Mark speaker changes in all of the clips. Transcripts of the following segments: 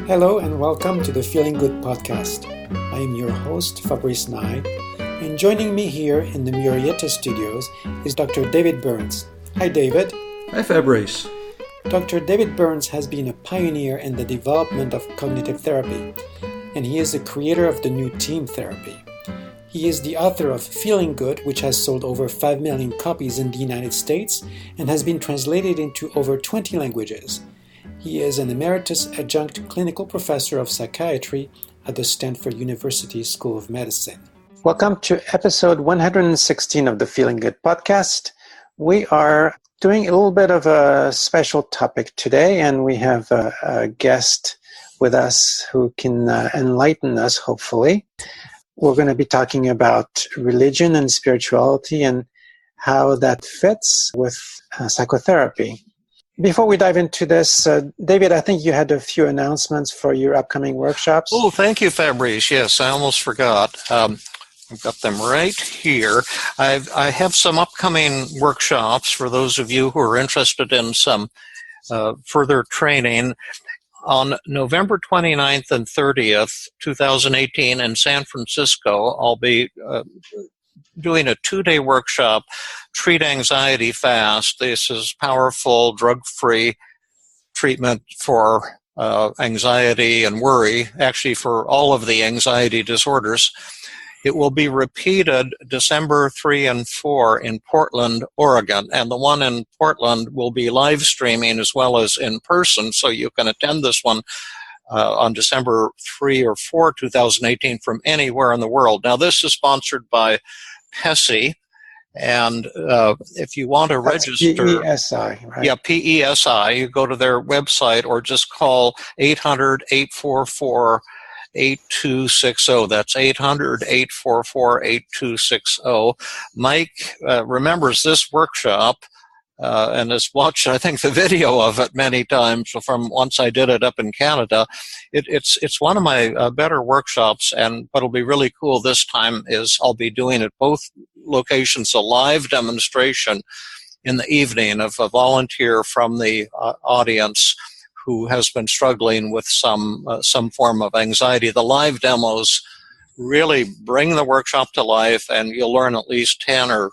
Speaker 1: Hello and welcome to the Feeling Good podcast. I am your host, Fabrice and I, and joining me here in the Marilyns studios is Dr. David Burns. Hi, David.
Speaker 2: Hi, Fabrice.
Speaker 1: Dr. David Burns has been a pioneer in the development of cognitive therapy, and he is the creator of the new TEAM-CBT. He is the author of Feeling Good, which has sold over 5 million copies in the United States and has been translated into over 20 languages. He is an emeritus adjunct clinical professor of psychiatry at the Stanford University School of Medicine. Welcome to episode 116 of the Feeling Good podcast. We are doing a little bit of a special topic today, and we have a guest with us who can enlighten us, hopefully. We're going to be talking about religion and spirituality and how that fits with psychotherapy. Before we dive into this, David, I think you had a few announcements for your upcoming workshops.
Speaker 3: Oh, thank you, Fabrice. Yes, I almost forgot. I've got them right here. I have some upcoming workshops for those of you who are interested in some further training. On November 29th and 30th, 2018 in San Francisco, I'll be doing a 2-day workshop, Treat Anxiety Fast. This is powerful, drug-free treatment for anxiety and worry, actually for all of the anxiety disorders. It will be repeated December 3 and 4 in Portland, Oregon, and the one in Portland will be live streaming as well as in person, so you can attend this one on December 3 or 4, 2018 from anywhere in the world. Now, this is sponsored by PESI, and if you want to register...
Speaker 1: PESI, right?
Speaker 3: Yeah, PESI. You go to their website or just call 800-844-8260. That's 800-844-8260. Mike remembers this workshop and has watched, I think, the video of it many times from once I did it up in Canada. It's one of my better workshops, and what'll be really cool this time is I'll be doing at both locations a live demonstration in the evening of a volunteer from the audience who has been struggling with some form of anxiety. The live demos really bring the workshop to life, and you'll learn at least 10 or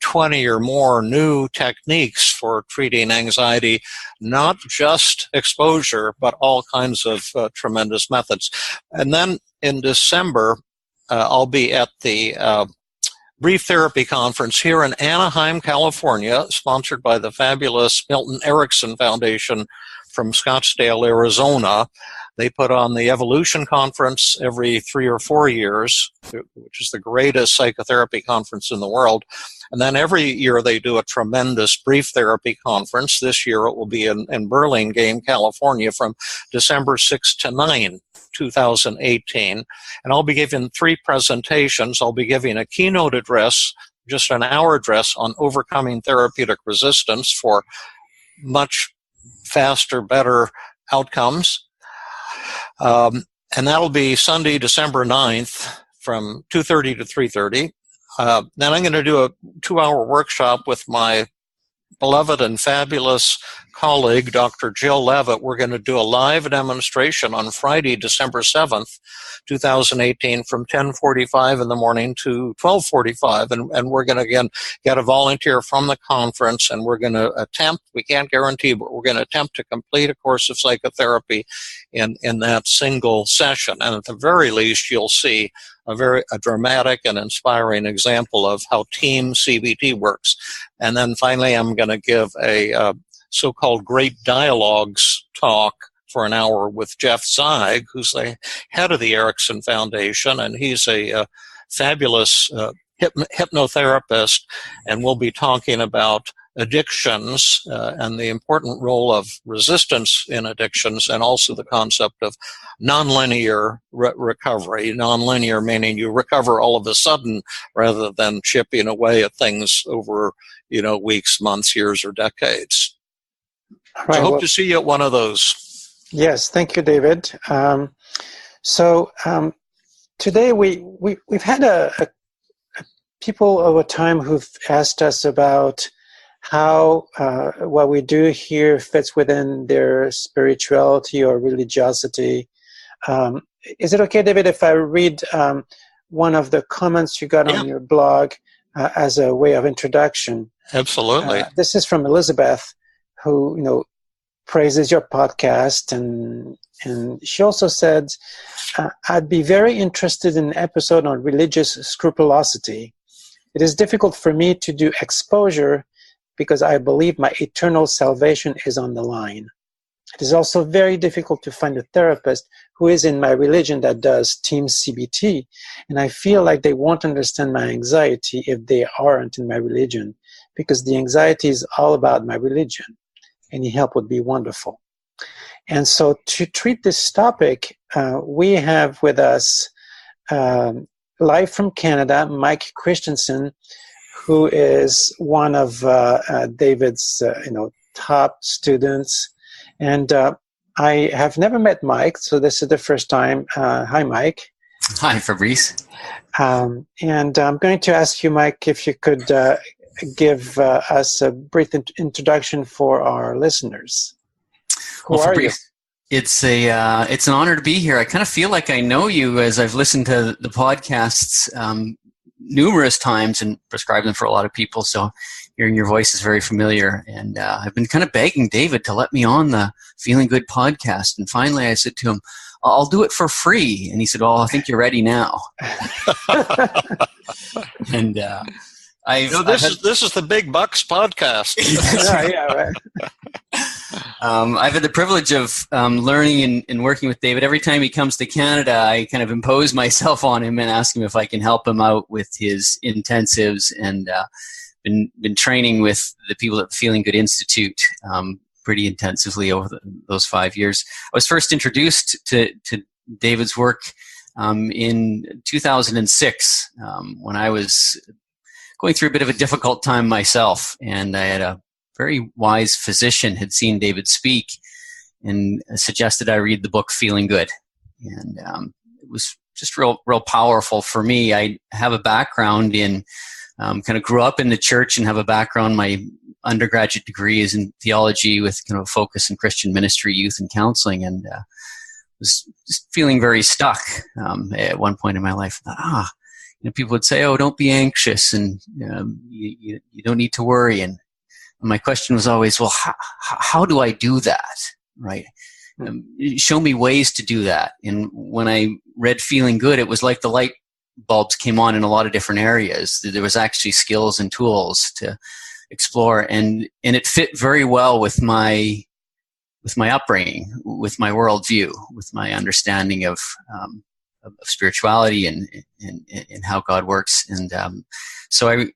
Speaker 3: 20 or more new techniques for treating anxiety, not just exposure, but all kinds of tremendous methods. And then in December, I'll be at the Brief Therapy Conference here in Anaheim, California, sponsored by the fabulous Milton Erickson Foundation from Scottsdale, Arizona. They put on the Evolution Conference every 3 or 4 years, which is the greatest psychotherapy conference in the world. And then every year they do a tremendous brief therapy conference. This year it will be in Burlingame, California from December 6 to 9, 2018. And I'll be giving 3 presentations. I'll be giving a keynote address, just an hour address on overcoming therapeutic resistance for much faster, better outcomes. And that'll be Sunday, December 9th from 2:30 to 3:30. Then I'm going to do a 2-hour workshop with my beloved and fabulous colleague, Dr. Jill Levitt. We're going to do a live demonstration on Friday, December 7th, 2018 from 10:45 in the morning to 12:45. And we're going to, again, get a volunteer from the conference, and we're going to attempt, we can't guarantee, but we're going to attempt to complete a course of psychotherapy in that single session. And at the very least, you'll see a dramatic and inspiring example of how TEAM-CBT works. And then finally, I'm going to give a so-called Great Dialogues talk for an hour with Jeff Zeig, who's the head of the Erickson Foundation, and he's a fabulous hypnotherapist, and we'll be talking about addictions and the important role of resistance in addictions, and also the concept of nonlinear recovery. Nonlinear meaning you recover all of a sudden rather than chipping away at things over, weeks, months, years, or decades.
Speaker 1: Right,
Speaker 3: so I hope to see you at one of those.
Speaker 1: Yes, thank you, David. Today we've had a people over time who've asked us about how what we do here fits within their spirituality or religiosity. Is it okay, David, if I read one of the comments you got on your blog as a way of introduction?
Speaker 3: Absolutely.
Speaker 1: This is from Elizabeth, who praises your podcast, and she also said, I'd be very interested in an episode on religious scrupulosity. It is difficult for me to do exposure because I believe my eternal salvation is on the line. It is also very difficult to find a therapist who is in my religion that does TEAM-CBT, and I feel like they won't understand my anxiety if they aren't in my religion, because the anxiety is all about my religion. Any help would be wonderful. And so to treat this topic, we have with us, live from Canada, Mike Christensen, who is one of David's top students. And I have never met Mike, so this is the first time. Hi, Mike.
Speaker 2: Hi, Fabrice.
Speaker 1: And I'm going to ask you, Mike, if you could give us a brief introduction for our listeners. Who are
Speaker 2: Fabrice, you? It's an honor to be here. I kind of feel like I know you, as I've listened to the podcasts numerous times and prescribed them for a lot of people. So hearing your voice is very familiar. And I've been kind of begging David to let me on the Feeling Good podcast. And finally I said to him, I'll do it for free. And he said, well, I think you're ready now. And
Speaker 3: this is the Big Bucks podcast.
Speaker 1: Yeah, right.
Speaker 2: I've had the privilege of learning and working with David. Every time he comes to Canada, I kind of impose myself on him and ask him if I can help him out with his intensives, and been training with the people at the Feeling Good Institute pretty intensively over those 5 years. I was first introduced to David's work in 2006 when I was going through a bit of a difficult time myself, and I had a very wise physician had seen David speak and suggested I read the book Feeling Good. And it was just real powerful for me. I have a background in, kind of grew up in the church and have a background. My undergraduate degree is in theology with kind of a focus in Christian ministry, youth, and counseling, and was just feeling very stuck at one point in my life. I thought, people would say, oh, don't be anxious, and you don't need to worry. And my question was always, well, how do I do that, right? Show me ways to do that. And when I read Feeling Good, it was like the light bulbs came on in a lot of different areas. There was actually skills and tools to explore, and it fit very well with my upbringing, with my worldview, with my understanding of spirituality and how God works. And so I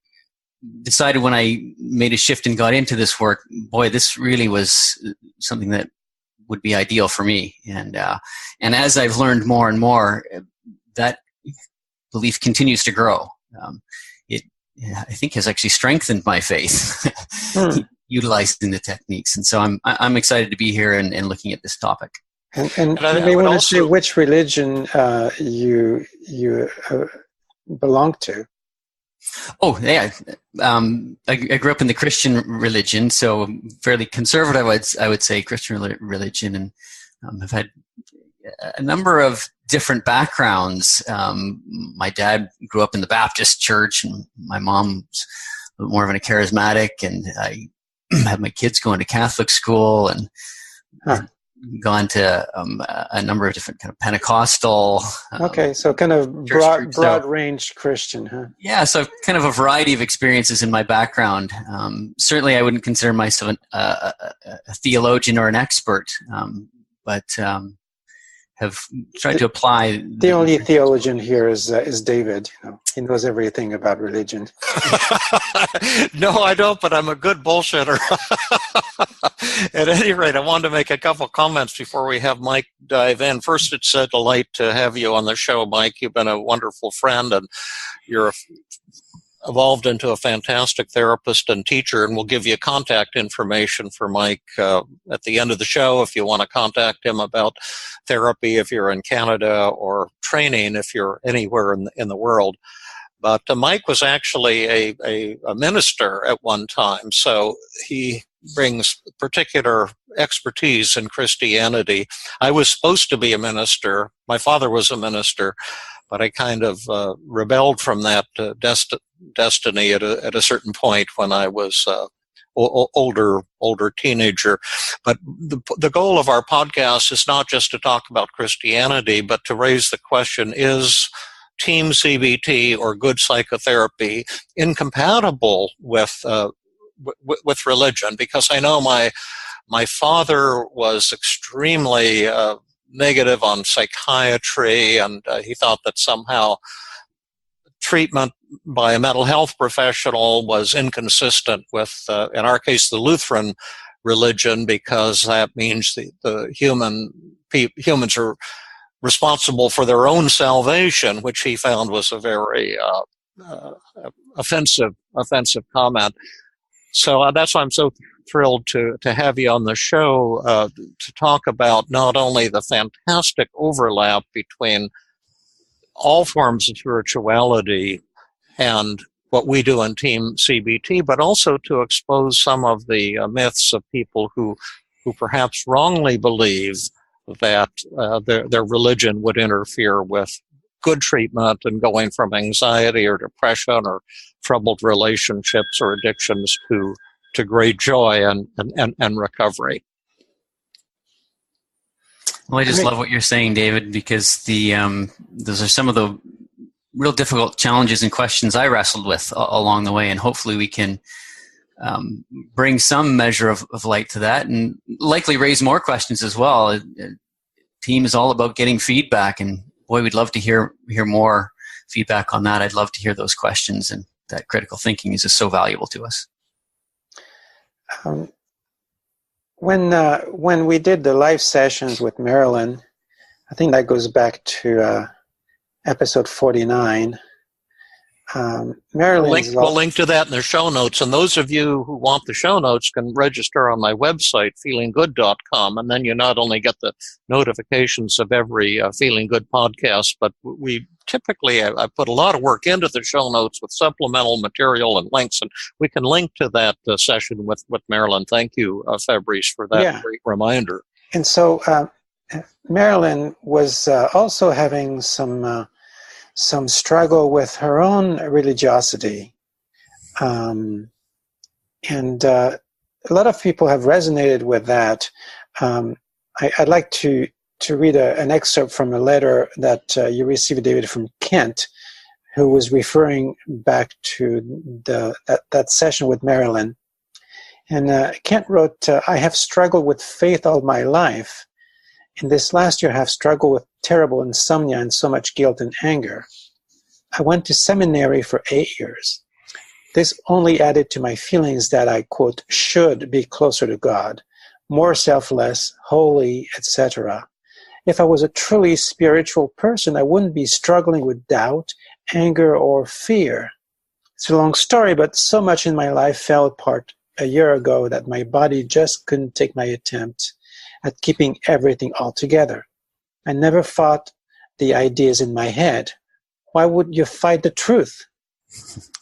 Speaker 2: decided when I made a shift and got into this work, boy, this really was something that would be ideal for me. And as I've learned more and more, that belief continues to grow. It, I think, has actually strengthened my faith, utilizing the techniques. And so I'm excited to be here and looking at this topic.
Speaker 1: And you may want to say which religion you belong to.
Speaker 2: Oh, yeah. I grew up in the Christian religion, so fairly conservative, I would say, Christian religion, and I've had a number of different backgrounds. My dad grew up in the Baptist church, and my mom's more of a charismatic, and I had my kids going to Catholic school, and gone to a number of different kind of Pentecostal.
Speaker 1: Okay, so kind of broad range Christian, huh? Yeah,
Speaker 2: so kind of a variety of experiences in my background. Certainly, I wouldn't consider myself a theologian or an expert, but have tried to apply.
Speaker 1: The only theologian here is David. He knows everything about religion.
Speaker 3: No, I don't, but I'm a good bullshitter. At any rate, I wanted to make a couple comments before we have Mike dive in. First, it's a delight to have you on the show, Mike. You've been a wonderful friend, and you're evolved into a fantastic therapist and teacher, and we'll give you contact information for Mike at the end of the show if you want to contact him about therapy if you're in Canada, or training if you're anywhere in the world. But Mike was actually a minister at one time, so he brings particular expertise in Christianity. I was supposed to be a minister. My father was a minister, but I kind of rebelled from that destiny at a certain point when I was older teenager. But the goal of our podcast is not just to talk about Christianity, but to raise the question, is TEAM-CBT or good psychotherapy incompatible with religion? Because I know my father was extremely negative on psychiatry, and he thought that somehow treatment by a mental health professional was inconsistent with, in our case, the Lutheran religion, because that means the humans are responsible for their own salvation, which he found was a very offensive comment. So that's why I'm so thrilled to have you on the show to talk about not only the fantastic overlap between all forms of spirituality and what we do in TEAM-CBT, but also to expose some of the myths of people who perhaps wrongly believe that their religion would interfere with good treatment and going from anxiety or depression or troubled relationships or addictions to great joy and recovery.
Speaker 2: Well, I just love what you're saying, David, because those are some of the real difficult challenges and questions I wrestled with along the way, and hopefully we can bring some measure of light to that, and likely raise more questions as well. Team is all about getting feedback, and boy, we'd love to hear more feedback on that. I'd love to hear those questions, and that critical thinking is just so valuable to us.
Speaker 1: When we did the live sessions with Marilyn, I think that goes back to episode 49.
Speaker 3: We'll link to that in the show notes, and those of you who want the show notes can register on my website, feelinggood.com, and then you not only get the notifications of every Feeling Good podcast, but we typically, I put a lot of work into the show notes with supplemental material and links, and we can link to that session with Marilyn. Thank you, Fabrice, for that great reminder.
Speaker 1: And so Marilyn was also having some struggle with her own religiosity. And a lot of people have resonated with that. I'd like to read an excerpt from a letter that you received, David, from Kent, who was referring back to that session with Marilyn. And Kent wrote, I have struggled with faith all my life. In this last year, I have struggled with terrible insomnia and so much guilt and anger. I went to seminary for 8 years. This only added to my feelings that I, quote, should be closer to God, more selfless, holy, etc. If I was a truly spiritual person, I wouldn't be struggling with doubt, anger, or fear. It's a long story, but so much in my life fell apart a year ago that my body just couldn't take my attempt at keeping everything all together. I never fought the ideas in my head. Why would you fight the truth?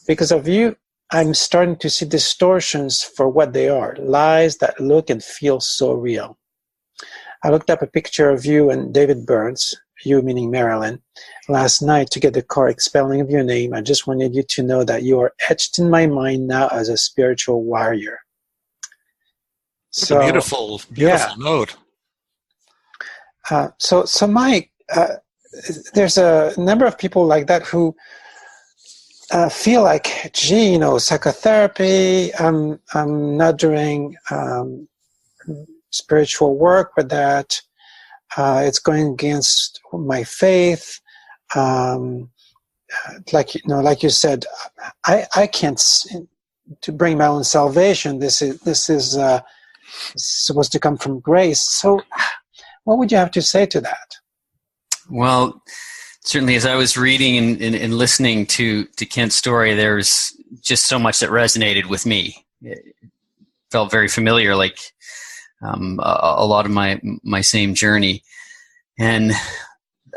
Speaker 1: Because of you, I'm starting to see distortions for what they are, lies that look and feel so real. I looked up a picture of you and David Burns, you meaning Marilyn, last night to get the correct spelling of your name. I just wanted you to know that you are etched in my mind now as a spiritual warrior.
Speaker 3: So beautiful note.
Speaker 1: So Mike, there's a number of people like that who feel like, gee, psychotherapy, I'm not doing spiritual work with that. It's going against my faith. Like you said, I can't to bring my own salvation. This is supposed to come from grace. So, what would you have to say to that?
Speaker 2: Well, certainly, as I was reading and listening to Kent's story, there's just so much that resonated with me. It felt very familiar, like a lot of my same journey. And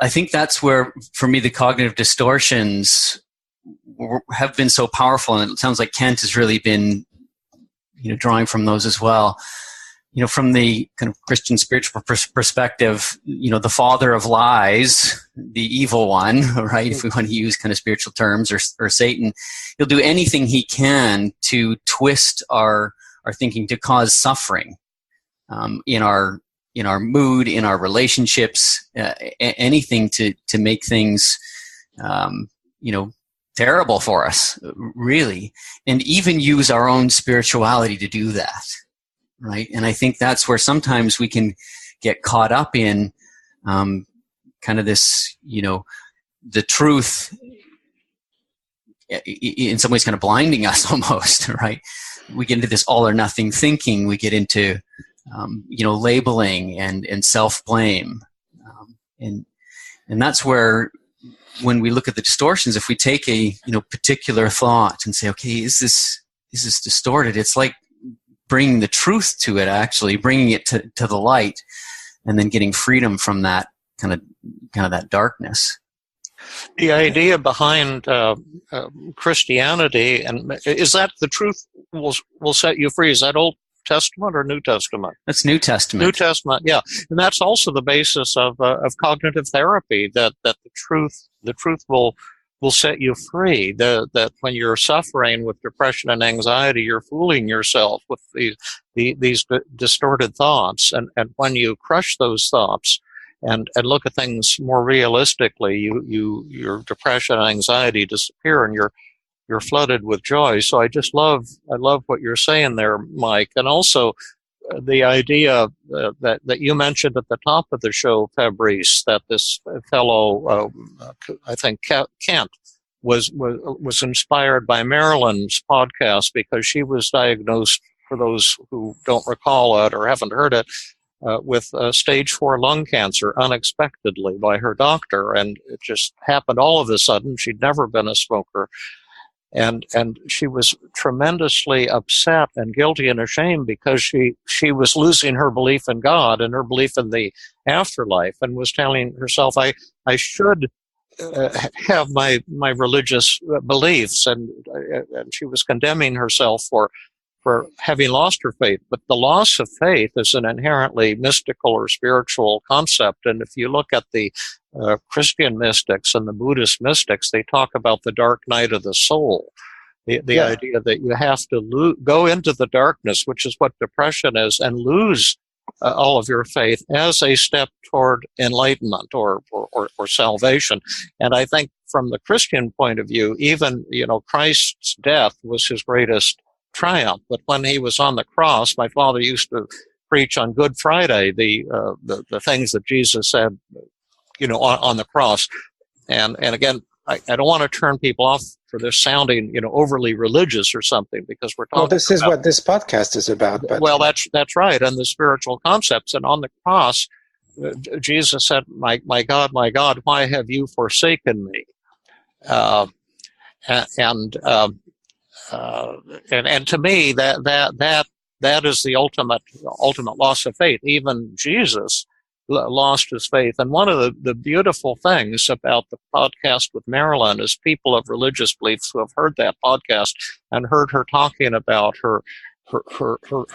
Speaker 2: I think that's where, for me, the cognitive distortions have been so powerful, and it sounds like Kent has really been, drawing from those as well. From the kind of Christian spiritual perspective, the father of lies, the evil one, right? If we want to use kind of spiritual terms, or Satan, he'll do anything he can to twist our thinking, to cause suffering in our mood, in our relationships, anything to make things, terrible for us, really, and even use our own spirituality to do that. Right. And I think that's where sometimes we can get caught up in kind of this, the truth in some ways kind of blinding us almost, right? We get into this all or nothing thinking. We get into, labeling and self-blame. And that's where, when we look at the distortions, if we take a, particular thought and say, okay, is this distorted? It's like bringing the truth to it, actually bringing it to the light, and then getting freedom from that kind of that darkness.
Speaker 3: The idea behind Christianity, and is that the truth will set you free? Is that Old Testament or New Testament?
Speaker 2: That's New Testament.
Speaker 3: New Testament, yeah, and that's also the basis of cognitive therapy. That the truth will set you free. That when you're suffering with depression and anxiety, you're fooling yourself with these distorted thoughts, and when you crush those thoughts and look at things more realistically, your depression and anxiety disappear, and you're flooded with joy. So I love what you're saying there, Mike, and also the idea that you mentioned at the top of the show, Fabrice, that this fellow, I think Kent, was inspired by Marilyns' podcast, because she was diagnosed, for those who don't recall it or haven't heard it, with stage 4 lung cancer unexpectedly by her doctor, and it just happened all of a sudden. She'd never been a smoker. And she was tremendously upset and guilty and ashamed, because she was losing her belief in God and her belief in the afterlife, and was telling herself, I should have my religious beliefs, and she was condemning herself for having lost her faith. But the loss of faith is an inherently mystical or spiritual concept, and if you look at the Christian mystics and the Buddhist mystics, they talk about the dark night of the soul. The idea that you have to go into the darkness, which is what depression is, and lose all of your faith as a step toward enlightenment or salvation. And I think from the Christian point of view, even, Christ's death was his greatest triumph. But when he was on the cross, my father used to preach on Good Friday the things that Jesus said, on the cross. And again, I don't want to turn people off for this sounding, overly religious or something, because we're talking.
Speaker 1: Well, this is what this podcast is about. But.
Speaker 3: Well, that's right, and the spiritual concepts. And on the cross, Jesus said, my God, why have you forsaken me?" And to me, that is the ultimate loss of faith. Even Jesus lost his faith. And one of the beautiful things about the podcast with Marilyns is people of religious beliefs who have heard that podcast and heard her talking about her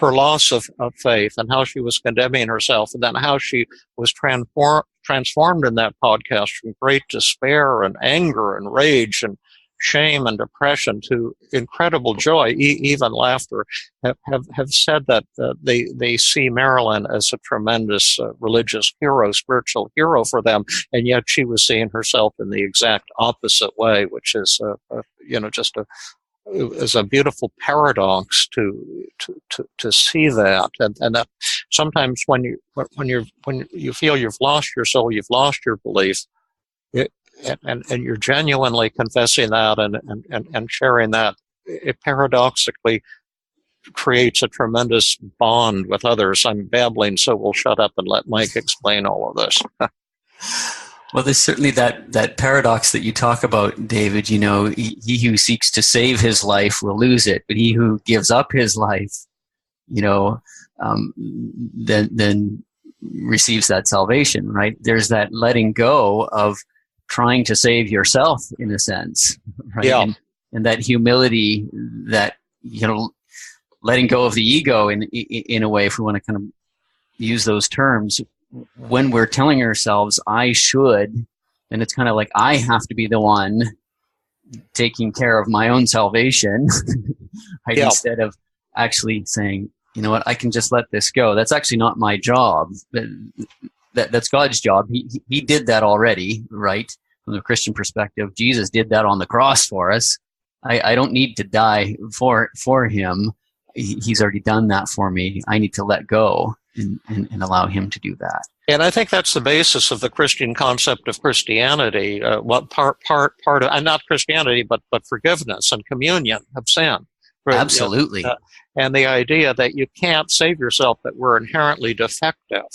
Speaker 3: loss of faith, and how she was condemning herself, and then how she was transformed in that podcast from great despair and anger and rage and shame and depression to incredible joy, even laughter, have said that they see Marilyns as a tremendous religious hero, spiritual hero for them, and yet she was seeing herself in the exact opposite way, which is is a beautiful paradox to see that, and that sometimes when you feel you've lost your soul, you've lost your belief. And you're genuinely confessing that and sharing that, it paradoxically creates a tremendous bond with others. I'm babbling, so we'll shut up and let Mike explain all of this.
Speaker 2: Well, there's certainly that paradox that you talk about, David. He who seeks to save his life will lose it, but he who gives up his life, then receives that salvation, right? There's that letting go of trying to save yourself, in a sense, right?
Speaker 3: Yeah.
Speaker 2: and that humility, that, you know, letting go of the ego in a way, if we want to kind of use those terms, when we're telling ourselves, I should, then it's kind of like I have to be the one taking care of my own salvation, right?
Speaker 3: Yeah.
Speaker 2: Instead of actually saying, you know what, I can just let this go. That's actually not my job. That's God's job. He did that already, right? From the Christian perspective, Jesus did that on the cross for us. I don't need to die for him. He's already done that for me. I need to let go and allow him to do that.
Speaker 3: And I think that's the basis of the Christian concept of Christianity. What part of not Christianity, but forgiveness and communion of sin.
Speaker 2: Absolutely.
Speaker 3: And the idea that you can't save yourself, that we're inherently defective.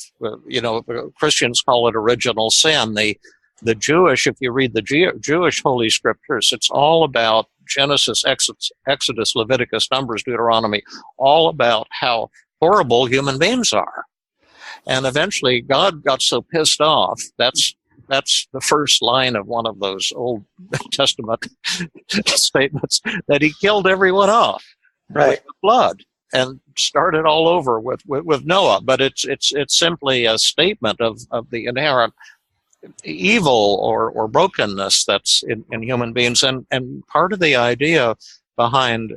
Speaker 3: You know, Christians call it original sin. The Jewish, if you read the Jewish Holy Scriptures, it's all about Genesis, Exodus, Leviticus, Numbers, Deuteronomy, all about how horrible human beings are. And eventually God got so pissed off, that's the first line of one of those Old Testament statements, that he killed everyone off with the flood and started all over with Noah. But it's simply a statement of the inherent evil or brokenness that's in human beings. And part of the idea behind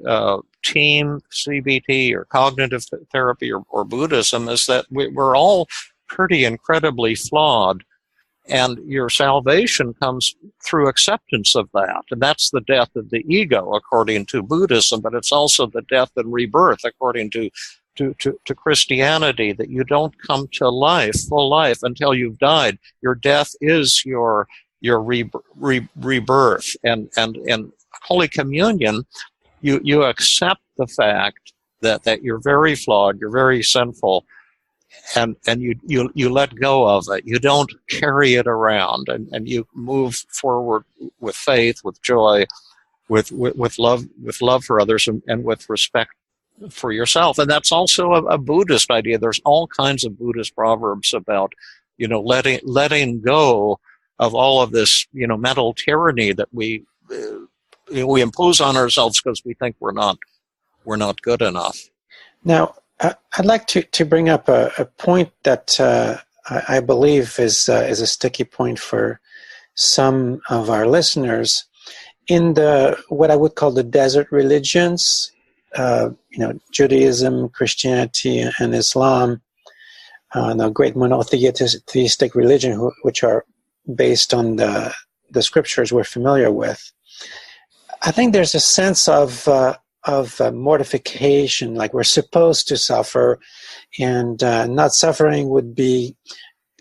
Speaker 3: TEAM-CBT or cognitive therapy or Buddhism is that we're all pretty incredibly flawed, and your salvation comes through acceptance of that. And that's the death of the ego, according to Buddhism, but it's also the death and rebirth, according to Christianity, that you don't come to full life, until you've died. Your death is your rebirth. And Holy Communion, you accept the fact that you're very flawed, you're very sinful, and you let go of it. You don't carry it around, and you move forward with faith, with joy, with love for others, and with respect for yourself. And that's also a Buddhist idea. There's all kinds of Buddhist proverbs about, you know, letting go of all of this, you know, mental tyranny that we impose on ourselves because we think we're not good enough.
Speaker 1: Now, I'd like to bring up a point that I believe is a sticky point for some of our listeners. In what I would call the desert religions, you know, Judaism, Christianity, and Islam, the great monotheistic religion, which are based on the scriptures we're familiar with. I think there's a sense of mortification, like we're supposed to suffer, and not suffering would be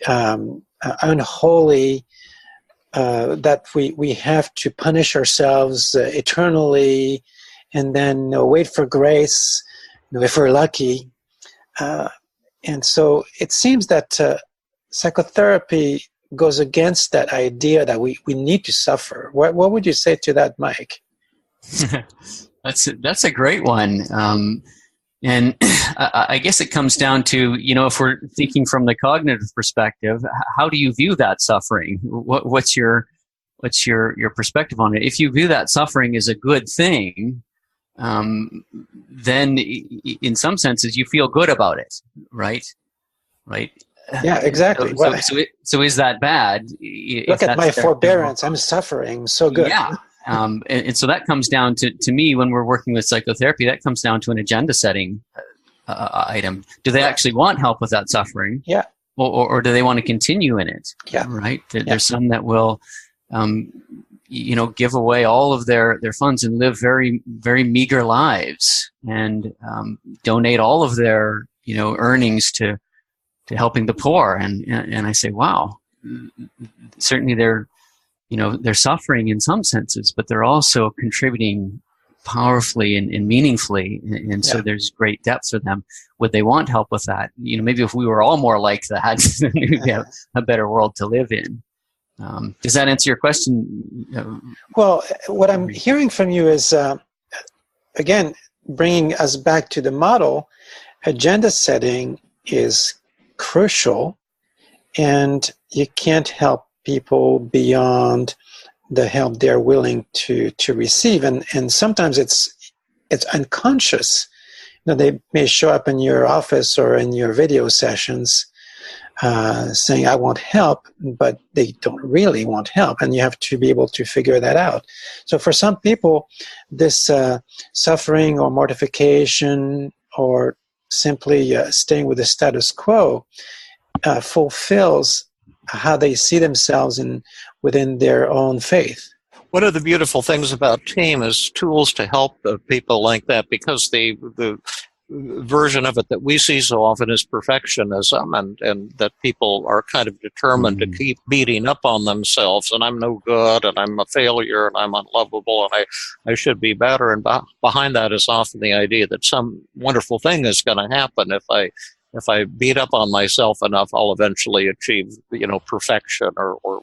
Speaker 1: unholy, that we have to punish ourselves eternally, and then wait for grace, you know, if we're lucky. And so it seems that psychotherapy goes against that idea that we need to suffer. What would you say to that, Mike?
Speaker 2: That's a great one. And I guess it comes down to, you know, if we're thinking from the cognitive perspective, how do you view that suffering? What's your perspective on it? If you view that suffering as a good thing, then in some senses you feel good about it, right?
Speaker 1: Yeah, exactly.
Speaker 2: So is that bad?
Speaker 1: Look at my forbearance. I'm suffering. So good.
Speaker 2: Yeah. And so that comes down to me, when we're working with psychotherapy, that comes down to an agenda setting item. Do they actually want help with that suffering?
Speaker 1: Yeah.
Speaker 2: Or do they want to continue in it?
Speaker 1: Yeah.
Speaker 2: Right. There's some that will, you know, give away all of their funds and live very, very meager lives, and donate all of their, you know, earnings to helping the poor. And I say, wow, certainly they're suffering in some senses, but they're also contributing powerfully and meaningfully. And so there's great depth for them. Would they want help with that? You know, maybe if we were all more like that, then we'd have a better world to live in. Does that answer your question?
Speaker 1: Well, what I'm hearing from you is, again, bringing us back to the model, agenda setting is crucial, and you can't help people beyond the help they're willing to receive. And sometimes it's unconscious. They may show up in your office or in your video sessions saying, I want help, but they don't really want help. And you have to be able to figure that out. So for some people, this suffering or mortification or simply staying with the status quo fulfills how they see themselves within their own faith.
Speaker 3: One of the beautiful things about TEAM is tools to help people like that, because the version of it that we see so often is perfectionism, and that people are kind of determined to keep beating up on themselves, and I'm no good, and I'm a failure, and I'm unlovable, and I should be better. And behind that is often the idea that some wonderful thing is going to happen if I beat up on myself enough, I'll eventually achieve, perfection or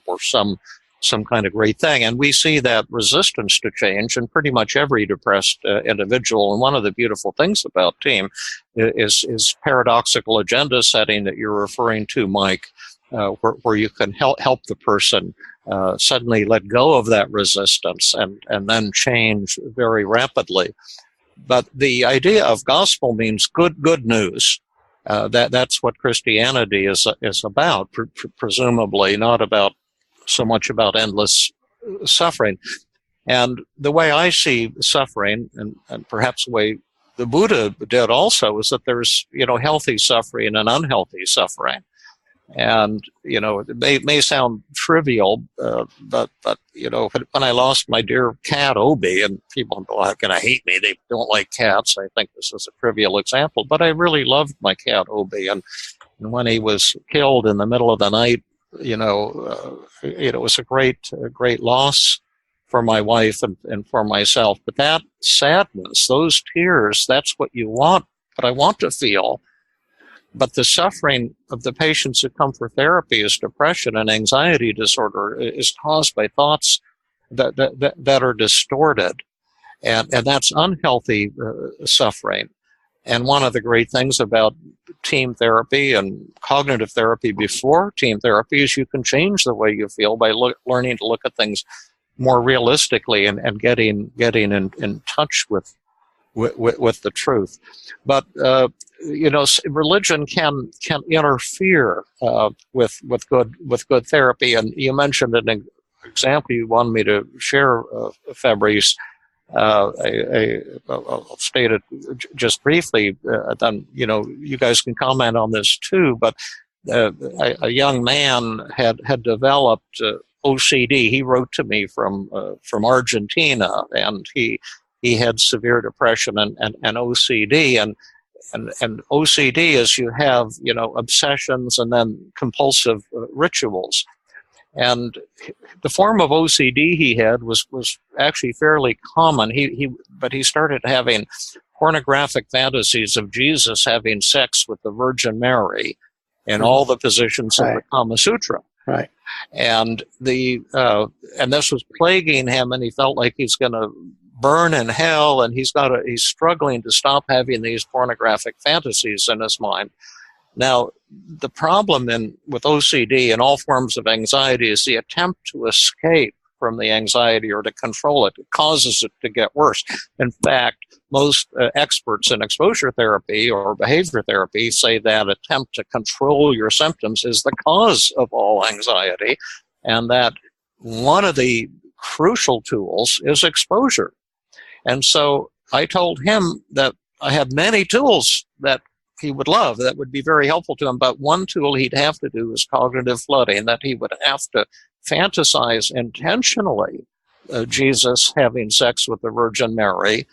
Speaker 3: some kind of great thing. And we see that resistance to change in pretty much every depressed individual. And one of the beautiful things about TEAM is paradoxical agenda setting that you're referring to, Mike, where you can help the person suddenly let go of that resistance and then change very rapidly. But the idea of gospel means good news. That's what Christianity is about, presumably, not about so much about endless suffering. And the way I see suffering, and perhaps the way the Buddha did also, is that there's, healthy suffering and unhealthy suffering. And, it may sound trivial, but when I lost my dear cat, Obi, and people are going to hate me, they don't like cats. I think this is a trivial example, but I really loved my cat, Obi. And when he was killed in the middle of the night, it was a great loss for my wife and for myself. But that sadness, those tears, that's what you want, but I want to feel. But the suffering of the patients who come for therapy is depression and anxiety disorder is caused by thoughts that are distorted. And that's unhealthy learning. And one of the great things about team therapy and cognitive therapy before team therapy is you can change the way you feel by learning to look at things more realistically and getting in touch with the truth. But religion can interfere with good therapy. And you mentioned an example you wanted me to share, Fabrice. I'll state it just briefly. Then you guys can comment on this too. But a young man had developed OCD. He wrote to me from Argentina, and he had severe depression and OCD. And OCD is you have obsessions and then compulsive rituals. And the form of OCD he had was actually fairly common. But he started having pornographic fantasies of Jesus having sex with the Virgin Mary in all the positions of the Kama Sutra.
Speaker 1: Right.
Speaker 3: And and this was plaguing him, and he felt like he's going to burn in hell, and he's struggling to stop having these pornographic fantasies in his mind. Now, the problem with OCD and all forms of anxiety is the attempt to escape from the anxiety or to control it. It causes it to get worse. In fact, most experts in exposure therapy or behavior therapy say that attempt to control your symptoms is the cause of all anxiety, and that one of the crucial tools is exposure. And so I told him that I had many tools that he would love, that would be very helpful to him. But one tool he'd have to do is cognitive flooding, that he would have to fantasize intentionally Jesus having sex with the Virgin Mary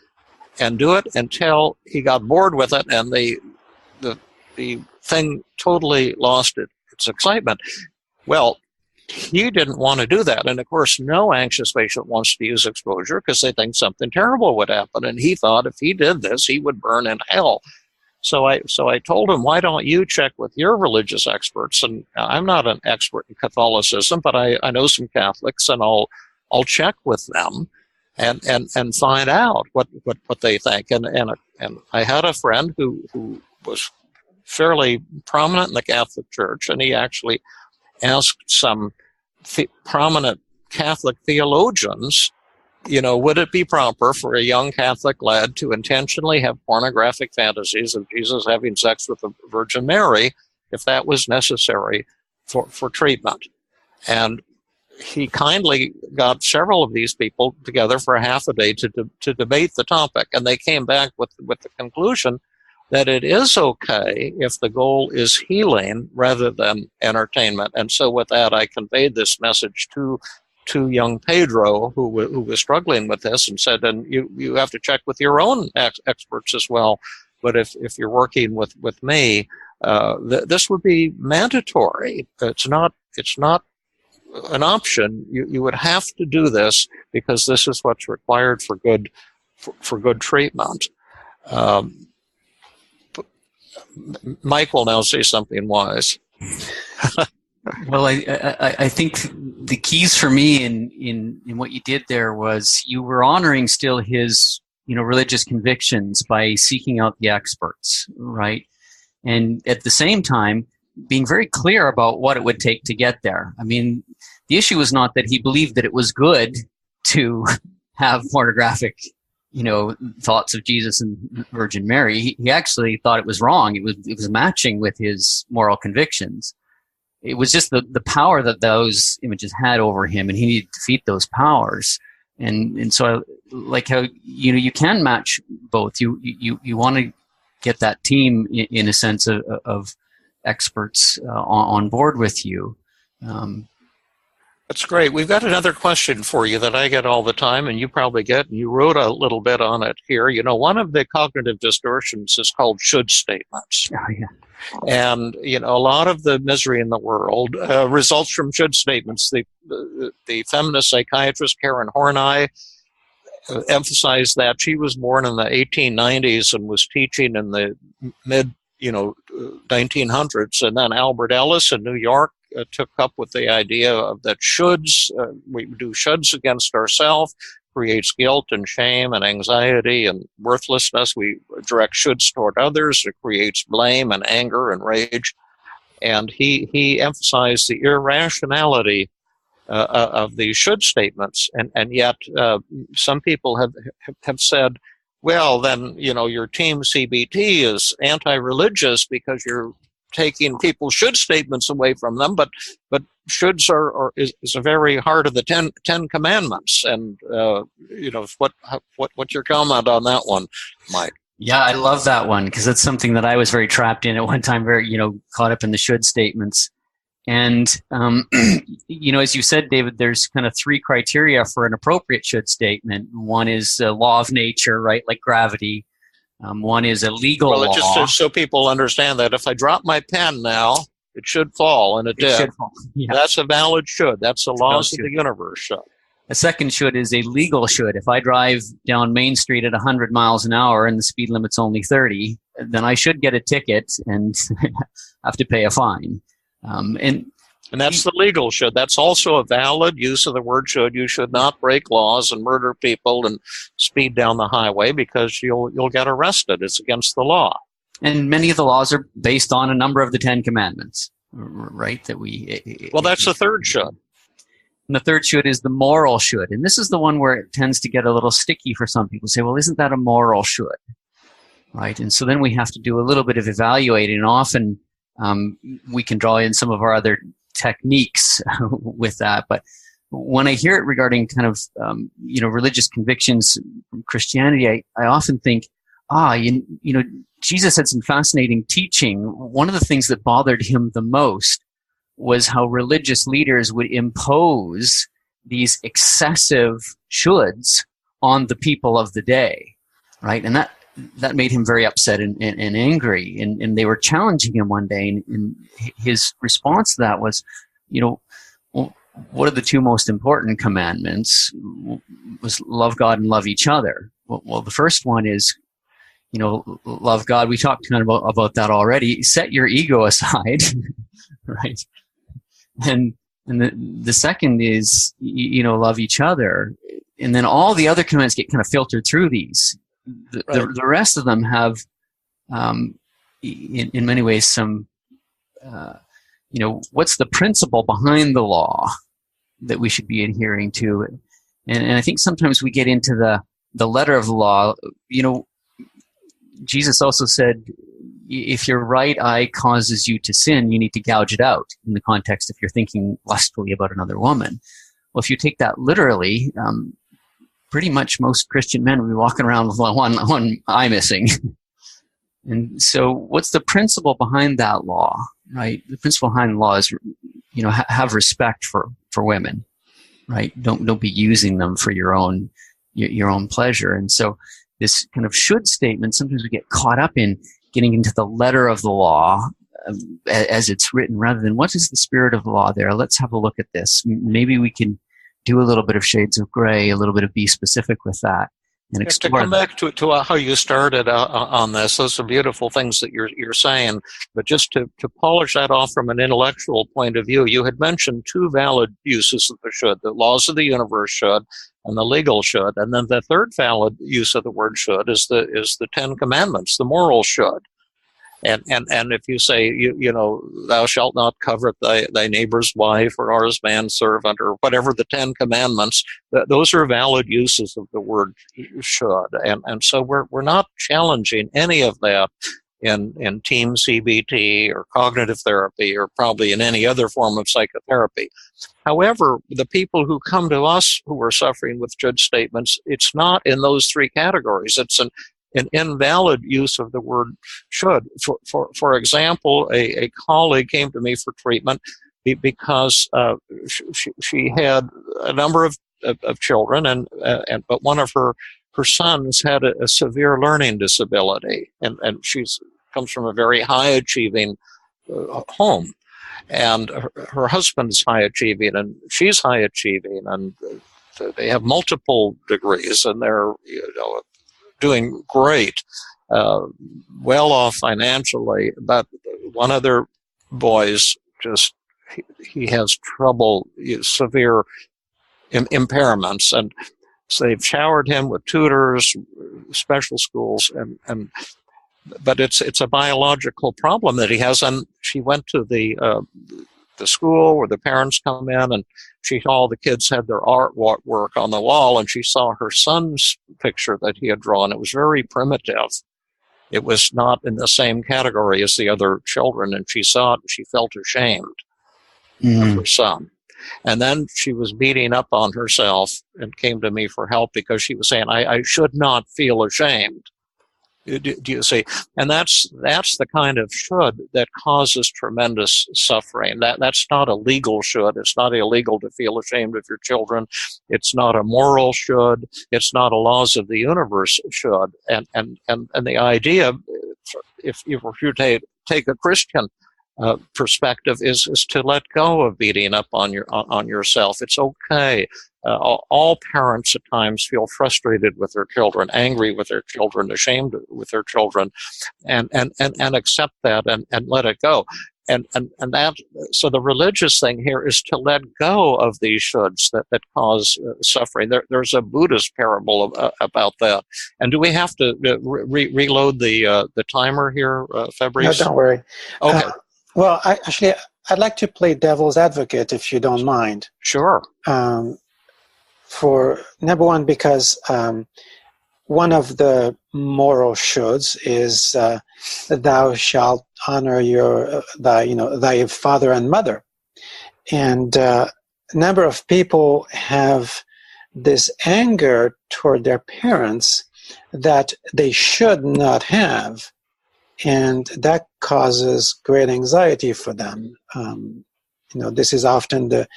Speaker 3: and do it until he got bored with it and the thing totally lost its excitement. Well, he didn't want to do that. And of course, no anxious patient wants to use exposure because they think something terrible would happen. And he thought if he did this, he would burn in hell. So I told him, why don't you check with your religious experts? And I'm not an expert in Catholicism, but I know some Catholics, and I'll check with them and find out what they think. And I had a friend who was fairly prominent in the Catholic Church, and he actually asked some prominent Catholic theologians, would it be proper for a young Catholic lad to intentionally have pornographic fantasies of Jesus having sex with the Virgin Mary if that was necessary for treatment? And he kindly got several of these people together for a half a day to debate the topic, and they came back with the conclusion that it is okay if the goal is healing rather than entertainment. And so with that, I conveyed this message to young Pedro, who was struggling with this, and said, and you have to check with your own experts as well. But if you're working with me, this would be mandatory. It's not an option. You would have to do this because this is what's required for good treatment. Mike will now say something wise.
Speaker 2: Well, I think the keys for me in what you did there was you were honoring still his religious convictions by seeking out the experts, right? And at the same time, being very clear about what it would take to get there. I mean, the issue was not that he believed that it was good to have pornographic, thoughts of Jesus and Virgin Mary. He actually thought it was wrong. It was matching with his moral convictions. It was just the power that those images had over him, and he needed to defeat those powers. And so I like how, you can match both. You want to get that team in a sense of experts on board with you.
Speaker 3: That's great. We've got another question for you that I get all the time, and you probably get, and you wrote a little bit on it here. One of the cognitive distortions is called should statements.
Speaker 2: Oh, yeah.
Speaker 3: And, a lot of the misery in the world results from should statements. The feminist psychiatrist Karen Horney emphasized that. She was born in the 1890s and was teaching in the mid 1900s. And then Albert Ellis in New York took up with the idea of that shoulds. We do shoulds against ourselves, creates guilt and shame and anxiety and worthlessness. We direct shoulds toward others. It creates blame and anger and rage. And he emphasized the irrationality of these should statements. And yet some people have said, well, then, your TEAM-CBT is anti-religious because you're taking people's should statements away from them, but shoulds is a very heart of the Ten Commandments. And what's your comment on that one, Mike?
Speaker 2: Yeah, I love that one because it's something that I was very trapped in at one time, very caught up in the should statements. And as you said, David, there's kind of three criteria for an appropriate should statement. One is a law of nature, right, like gravity. One is a legal law.
Speaker 3: Just so people understand that if I drop my pen now, it should fall, and it did.
Speaker 2: Should fall. Yeah.
Speaker 3: That's a valid should. That's the laws of the universe should.
Speaker 2: A second should is a legal should. If I drive down Main Street at 100 miles an hour and the speed limit's only 30, then I should get a ticket and have to pay a fine.
Speaker 3: And that's the legal should. That's also a valid use of the word should. You should not break laws and murder people and speed down the highway because you'll get arrested. It's against the law.
Speaker 2: And many of the laws are based on a number of the Ten Commandments, right?
Speaker 3: Well, that's the third should.
Speaker 2: And the third should is the moral should. And this is the one where it tends to get a little sticky for some people. Say, well, isn't that a moral should? Right? And so then we have to do a little bit of evaluating. And often we can draw in some of our other techniques with that. But when I hear it regarding kind of, religious convictions from Christianity, I often think, Jesus had some fascinating teaching. One of the things that bothered him the most was how religious leaders would impose these excessive shoulds on the people of the day, right? And that made him very upset and angry. And they were challenging him one day, and his response to that was, well, what are the two most important commandments? Was love God and love each other. Well, the first one is, love God. We talked kind of about that already. Set your ego aside, right? And the second is, love each other. And then all the other commands get kind of filtered through these. The rest of them have, in many ways, some, what's the principle behind the law, that we should be adhering to. And I think sometimes we get into the letter of the law. You know, Jesus also said, if your right eye causes you to sin, you need to gouge it out, in the context if you're thinking lustfully about another woman. Well, if you take that literally, pretty much most Christian men will be walking around with one eye missing. And so what's the principle behind that law, right? The principle behind the law is, you know, have respect for women, right? Don't be using them for your own pleasure. And so this kind of should statement, sometimes we get caught up in getting into the letter of the law as it's written, rather than what is the spirit of the law there? Let's have a look at this. Maybe we can do a little bit of shades of gray, a little bit of be specific with that, and explore.
Speaker 3: To come back to how you started on this, those are beautiful things that you're saying. But just to polish that off from an intellectual point of view, you had mentioned two valid uses of the should: the laws of the universe should, and the legal should. And then the third valid use of the word should is the Ten Commandments, the moral should. And if you say, you know, thou shalt not covet thy neighbor's wife, or his manservant, or whatever the Ten Commandments, those are valid uses of the word should. And so we're not challenging any of that in TEAM-CBT or cognitive therapy, or probably in any other form of psychotherapy. However, the people who come to us who are suffering with should statements, it's not in those three categories. It's an invalid use of the word should. For example, a colleague came to me for treatment because she had a number of children, but one of her sons had a severe learning disability, and comes from a very high achieving home, and her husband is high achieving, and she's high achieving, and they have multiple degrees, and they're, you know, doing great, well off financially. But one of their boys he has trouble, severe impairments, and so they've showered him with tutors, special schools, but it's a biological problem that he has. And she went to the school where the parents come in, and all the kids had their artwork on the wall, and she saw her son's picture that he had drawn. It was very primitive. It was not in the same category as the other children, and she saw it and she felt ashamed of her son. And then she was beating up on herself and came to me for help because she was saying, I should not feel ashamed. Do you see? And that's the kind of should that causes tremendous suffering. That's not a legal should. It's not illegal to feel ashamed of your children. It's not a moral should. It's not a laws of the universe should. And the idea, if you take a Christian perspective, is to let go of beating up on yourself. It's okay. All parents at times feel frustrated with their children, angry with their children, ashamed with their children, and accept that and let it go. And that, so the religious thing here is to let go of these shoulds that cause suffering. There's a Buddhist parable about that. And do we have to reload the timer here, Fabrice?
Speaker 1: No, don't worry.
Speaker 3: Okay.
Speaker 1: Well, I'd like to play devil's advocate, if you don't mind.
Speaker 3: Sure.
Speaker 1: For number one, because one of the moral shoulds is thou shalt honor thy father and mother, and a number of people have this anger toward their parents that they should not have, and that causes great anxiety for them. This is often the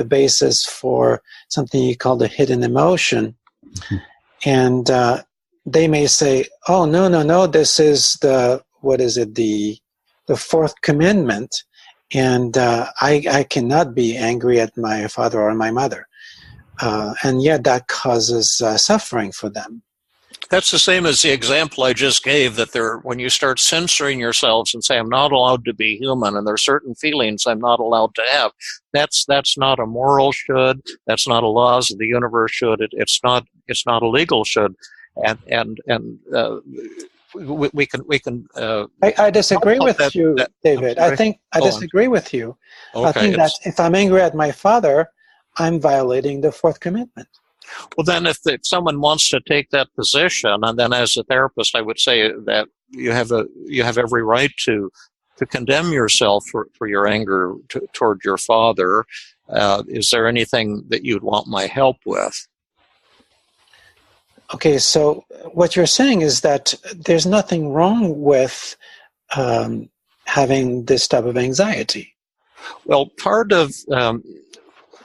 Speaker 1: basis for something you call the hidden emotion. Mm-hmm. And they may say, oh, no, this is the fourth commandment, and I cannot be angry at my father or my mother. And yet that causes suffering for them.
Speaker 3: That's the same as the example I just gave, that when you start censoring yourselves and say, I'm not allowed to be human, and there are certain feelings I'm not allowed to have, that's not a moral should, that's not a laws of the universe should, it's not a legal should. And we can
Speaker 1: I disagree with you, David. I disagree with you. Okay, I think that if I'm angry at my father, I'm violating the fourth commandment.
Speaker 3: Well, then if someone wants to take that position, and then as a therapist, I would say that you have every right to condemn yourself for your anger toward your father. Is there anything that you'd want my help with?
Speaker 1: Okay, so what you're saying is that there's nothing wrong with having this type of anxiety.
Speaker 3: Well, part of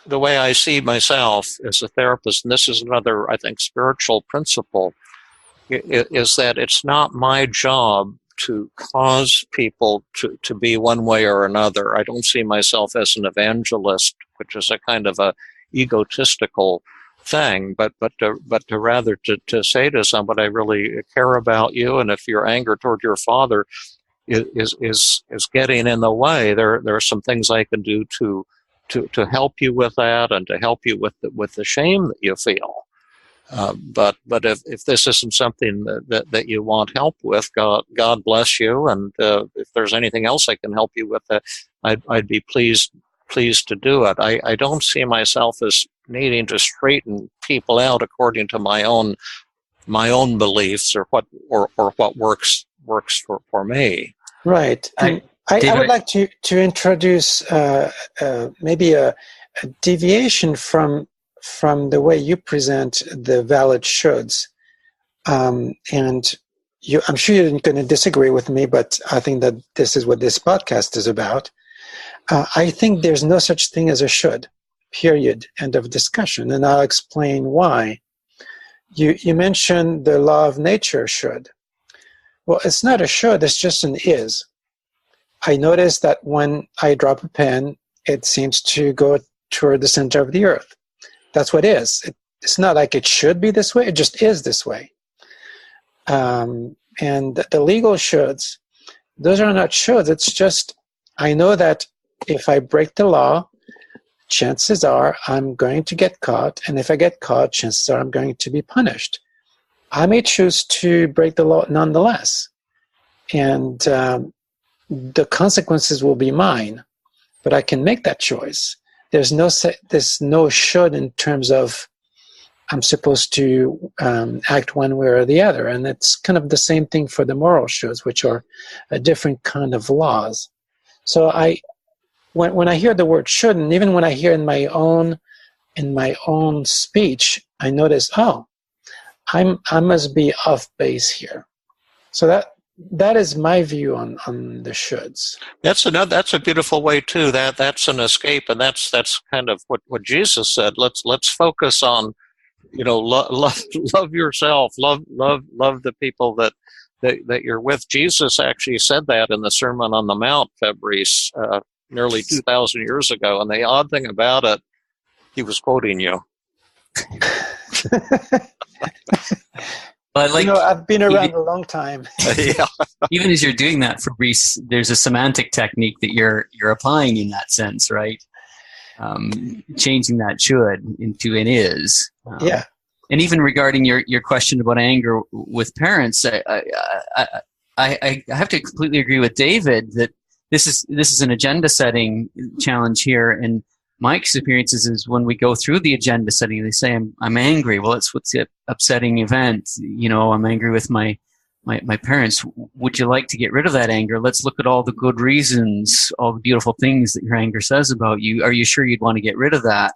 Speaker 3: the way I see myself as a therapist, and this is another, I think, spiritual principle, is that it's not my job to cause people to be one way or another. I don't see myself as an evangelist, which is a kind of a egotistical thing, but to rather to say to somebody, I really care about you, and if your anger toward your father is getting in the way, there are some things I can do to help you with that, and to help you with the shame that you feel. But if this isn't something that you want help with, God bless you, and if there's anything else I can help you with, I'd be pleased to do it. I don't see myself as needing to straighten people out according to my own beliefs or what works for me.
Speaker 1: Right. I would like to introduce maybe a deviation from the way you present the valid shoulds. And I'm sure you're going to disagree with me, but I think that this is what this podcast is about. I think there's no such thing as a should, period, end of discussion. And I'll explain why. You mentioned the law of nature should. Well, it's not a should, it's just an is. I notice that when I drop a pen, it seems to go toward the center of the earth. That's what it is. It's not like it should be this way, it just is this way. And the legal shoulds, those are not shoulds. It's just, I know that if I break the law, chances are I'm going to get caught. And if I get caught, chances are I'm going to be punished. I may choose to break the law nonetheless. And the consequences will be mine. But I can make that choice. There's no should in terms of I'm supposed to act one way or the other. And it's kind of the same thing for the moral shoulds, which are a different kind of laws. So when I hear the word should, and even when I hear in my own speech, I notice, I must be off base here. So that is my view on the shoulds.
Speaker 3: That's a beautiful way too. That's an escape, and that's kind of what Jesus said. Let's focus on, love yourself, love the people that you're with. Jesus actually said that in the Sermon on the Mount, Fabrice, nearly 2,000 years ago. And the odd thing about it, he was quoting you.
Speaker 2: But
Speaker 1: I've been around a long time.
Speaker 3: Yeah.
Speaker 2: Even as you're doing that, Fabrice, there's a semantic technique that you're applying in that sense, right? Changing that should into an is.
Speaker 1: Yeah. And
Speaker 2: even regarding your question about anger with parents, I have to completely agree with David that this is an agenda setting challenge here, and my experience is when we go through the agenda setting, they say I'm angry. Well, what's the upsetting event? I'm angry with my parents. Would you like to get rid of that anger? Let's look at all the good reasons, all the beautiful things that your anger says about you. Are you sure you'd want to get rid of that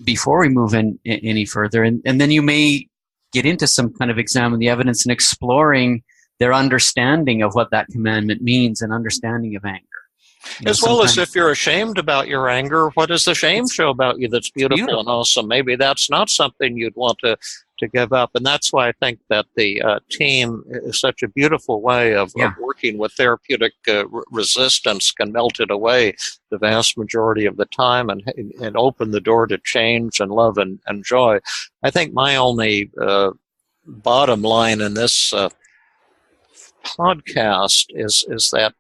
Speaker 2: before we move any further? And then you may get into some kind of examine the evidence and exploring their understanding of what that commandment means and understanding of anger.
Speaker 3: As well as if you're ashamed about your anger, what does the shame show about you that's beautiful and awesome? Maybe that's not something you'd want to give up. And that's why I think that the team is such a beautiful way of working with therapeutic resistance, can melt it away the vast majority of the time and open the door to change and love and joy. I think my only bottom line in this podcast is that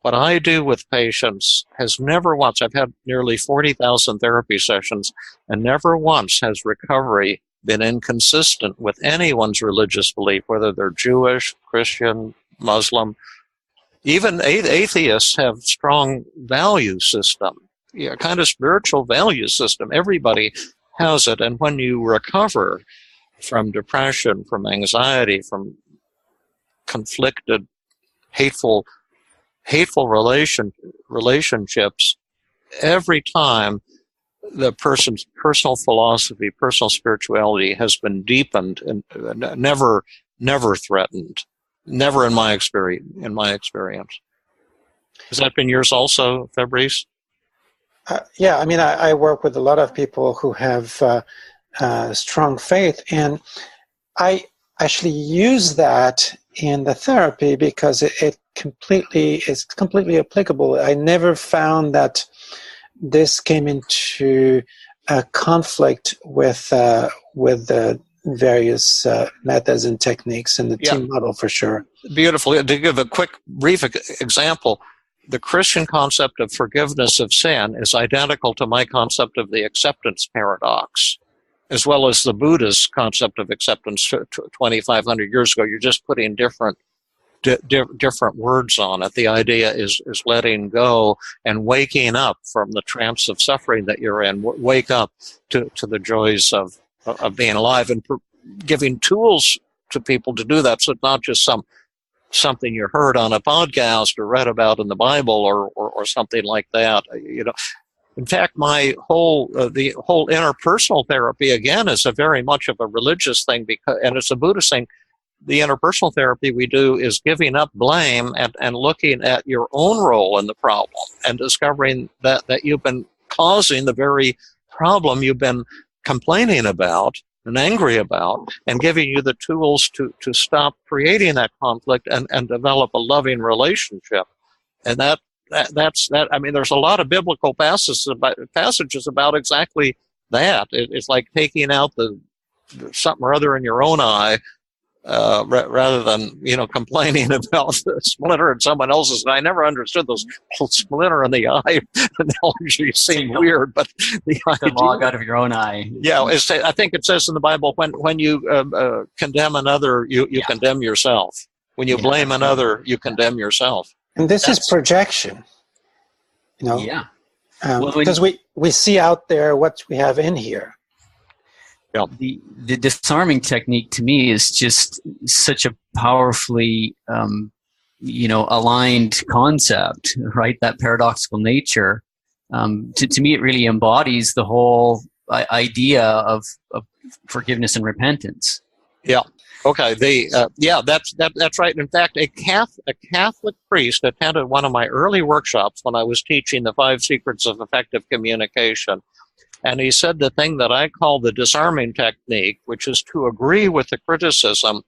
Speaker 3: what I do with patients has never once, I've had nearly 40,000 therapy sessions, and never once has recovery been inconsistent with anyone's religious belief, whether they're Jewish, Christian, Muslim. Even atheists have strong value system. kind of spiritual value system. Everybody has it. And when you recover from depression, from anxiety, from conflicted, hateful relationships, every time the person's personal philosophy, personal spirituality has been deepened and never threatened. Never in my experience. Has that been yours also, Fabrice?
Speaker 1: Yeah, I mean, I work with a lot of people who have strong faith, and I actually use that in the therapy because it's completely applicable. I never found that this came into conflict with the various methods and techniques in the team model, for sure.
Speaker 3: Beautiful. To give a quick, brief example, the Christian concept of forgiveness of sin is identical to my concept of the acceptance paradox, as well as the Buddhist concept of acceptance 2,500 years ago. You're just putting different words on it. The idea is letting go and waking up from the trance of suffering that you're in. Wake up to the joys of being alive, and giving tools to people to do that. So it's not just something you heard on a podcast or read about in the Bible or something like that. In fact, the whole interpersonal therapy again is a very much of a religious thing, and it's a Buddhist thing. The interpersonal therapy we do is giving up blame and looking at your own role in the problem and discovering that you've been causing the very problem you've been complaining about and angry about, and giving you the tools to stop creating that conflict and develop a loving relationship. And that's that. I mean, there's a lot of biblical passages about exactly that. It's like taking out the something or other in your own eye, rather than complaining about the splinter in someone else's. And I never understood those splinter in the eye analogy. Seem weird, but the
Speaker 2: log out of your own eye.
Speaker 3: Yeah, I think it says in the Bible, when you condemn another, you condemn yourself. When you blame another, you condemn yourself.
Speaker 1: And this is projection.
Speaker 2: Yeah.
Speaker 1: Because we see out there what we have in here.
Speaker 3: Yeah.
Speaker 2: The disarming technique to me is just such a powerfully, aligned concept, right? That paradoxical nature. To me, it really embodies the whole idea of forgiveness and repentance.
Speaker 3: Yeah. Okay. That's right. In fact, a Catholic priest attended one of my early workshops when I was teaching the 5 secrets of effective communication. And he said the thing that I call the disarming technique, which is to agree with the criticism,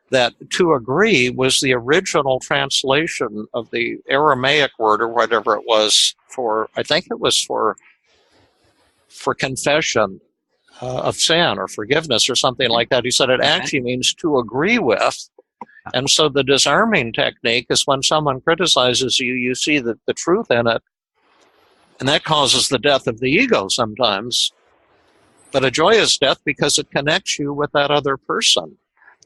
Speaker 3: that to agree was the original translation of the Aramaic word or whatever it was I think it was for confession of sin or forgiveness or something like that. He said it actually means to agree with. And so the disarming technique is when someone criticizes you, you see the truth in it. And that causes the death of the ego sometimes, but a joyous death because it connects you with that other person.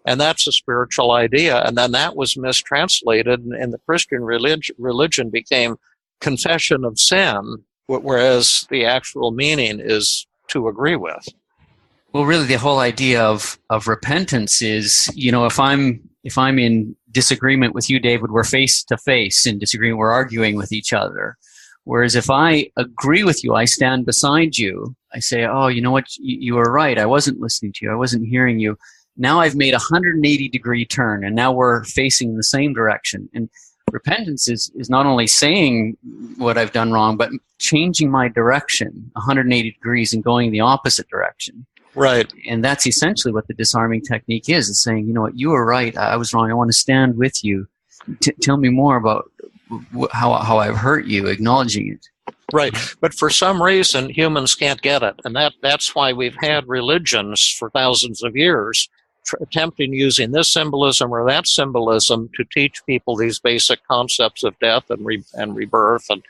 Speaker 3: And that's a spiritual idea. And then that was mistranslated, and the Christian religion became confession of sin, whereas the actual meaning is to agree with.
Speaker 2: Well, really, the whole idea of repentance is, if I'm in disagreement with you, David, we're face to face in disagreement, we're arguing with each other. Whereas if I agree with you, I stand beside you, I say, oh, you know what, you were right, I wasn't listening to you, I wasn't hearing you. Now I've made a 180-degree turn, and now we're facing in the same direction. And repentance is not only saying what I've done wrong, but changing my direction 180 degrees and going the opposite direction.
Speaker 3: Right.
Speaker 2: And that's essentially what the disarming technique is saying, you know what, you were right, I was wrong, I want to stand with you. Tell me more about how I've hurt you, acknowledging it.
Speaker 3: Right. But for some reason, humans can't get it. And that's why we've had religions for thousands of years attempting using this symbolism or that symbolism to teach people these basic concepts of death and rebirth, and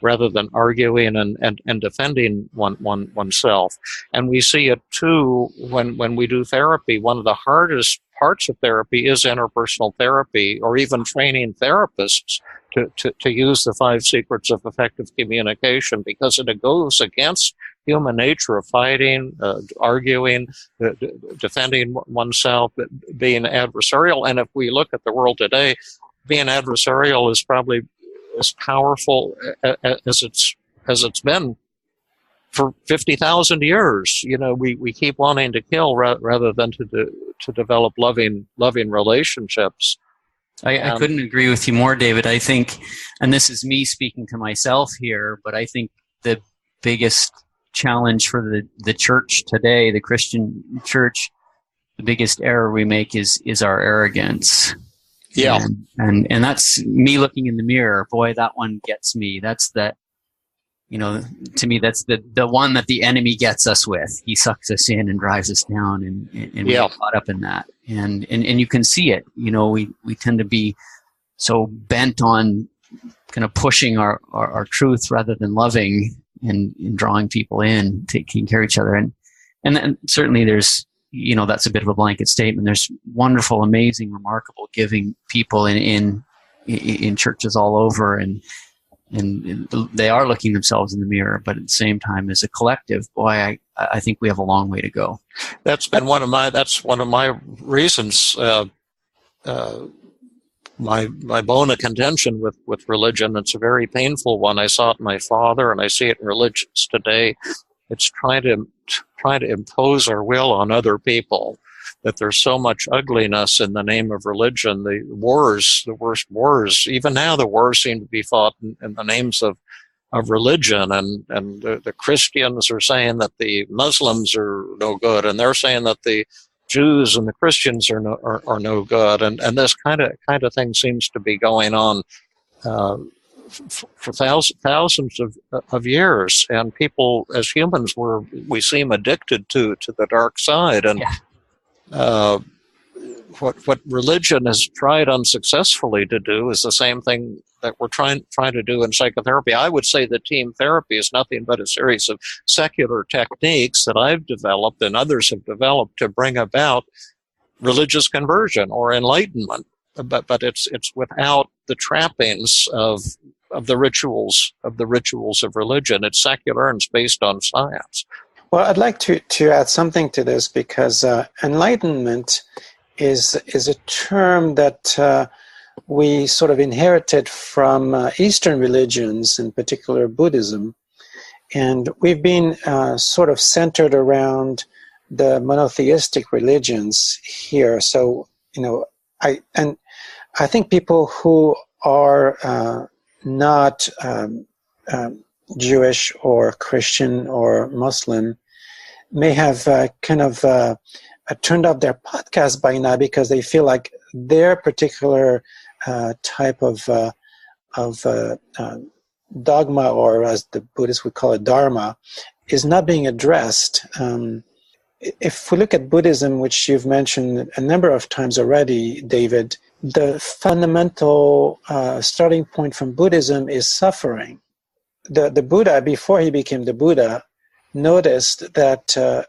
Speaker 3: rather than arguing and defending oneself. And we see it too when we do therapy. One of the hardest parts of therapy is interpersonal therapy, or even training therapists to use the 5 secrets of effective communication, because it goes against human nature of fighting, arguing, defending oneself, being adversarial. And if we look at the world today, being adversarial is probably as powerful as it's been for 50,000 years. We keep wanting to kill rather than to develop loving relationships.
Speaker 2: I couldn't agree with you more, David. I think, and this is me speaking to myself here, but I think the biggest challenge for the church today, the Christian church, the biggest error we make is our arrogance.
Speaker 3: Yeah.
Speaker 2: And that's me looking in the mirror. Boy, that one gets me. That's to me, that's the one that the enemy gets us with. He sucks us in and drives us down, and we get caught up in that. And you can see it. We tend to be so bent on kind of pushing our truth rather than loving and drawing people in, taking care of each other. And then certainly there's, that's a bit of a blanket statement. There's wonderful, amazing, remarkable, giving people in churches all over, and they are looking themselves in the mirror. But at the same time, as a collective, boy, I think we have a long way to go.
Speaker 3: That's one of my reasons. My bone of contention with religion. It's a very painful one. I saw it in my father, and I see it in religions today. It's trying to impose our will on other people. That there's so much ugliness in the name of religion. The wars, the worst wars. Even now, the wars seem to be fought in the names of religion. And the Christians are saying that the Muslims are no good, and they're saying that the Jews and the Christians are no good. And this kind of thing seems to be going on for thousands of years. And people, as humans, we seem addicted to the dark side. And what religion has tried unsuccessfully to do is the same thing that we're trying to do in psychotherapy. I would say that team therapy is nothing but a series of secular techniques that I've developed and others have developed to bring about religious conversion or enlightenment. But it's without the trappings of the rituals of religion. It's secular and it's based on science.
Speaker 1: Well, I'd like to add something to this, because enlightenment is a term that we sort of inherited from Eastern religions, in particular Buddhism, and we've been sort of centered around the monotheistic religions here. So, I think people who are not Jewish or Christian or Muslim may have turned off their podcast by now, because they feel like their particular type of dogma, or as the Buddhists would call it, dharma, is not being addressed. If we look at Buddhism, which you've mentioned a number of times already, David, the fundamental starting point from Buddhism is suffering. The Buddha, before he became the Buddha, noticed that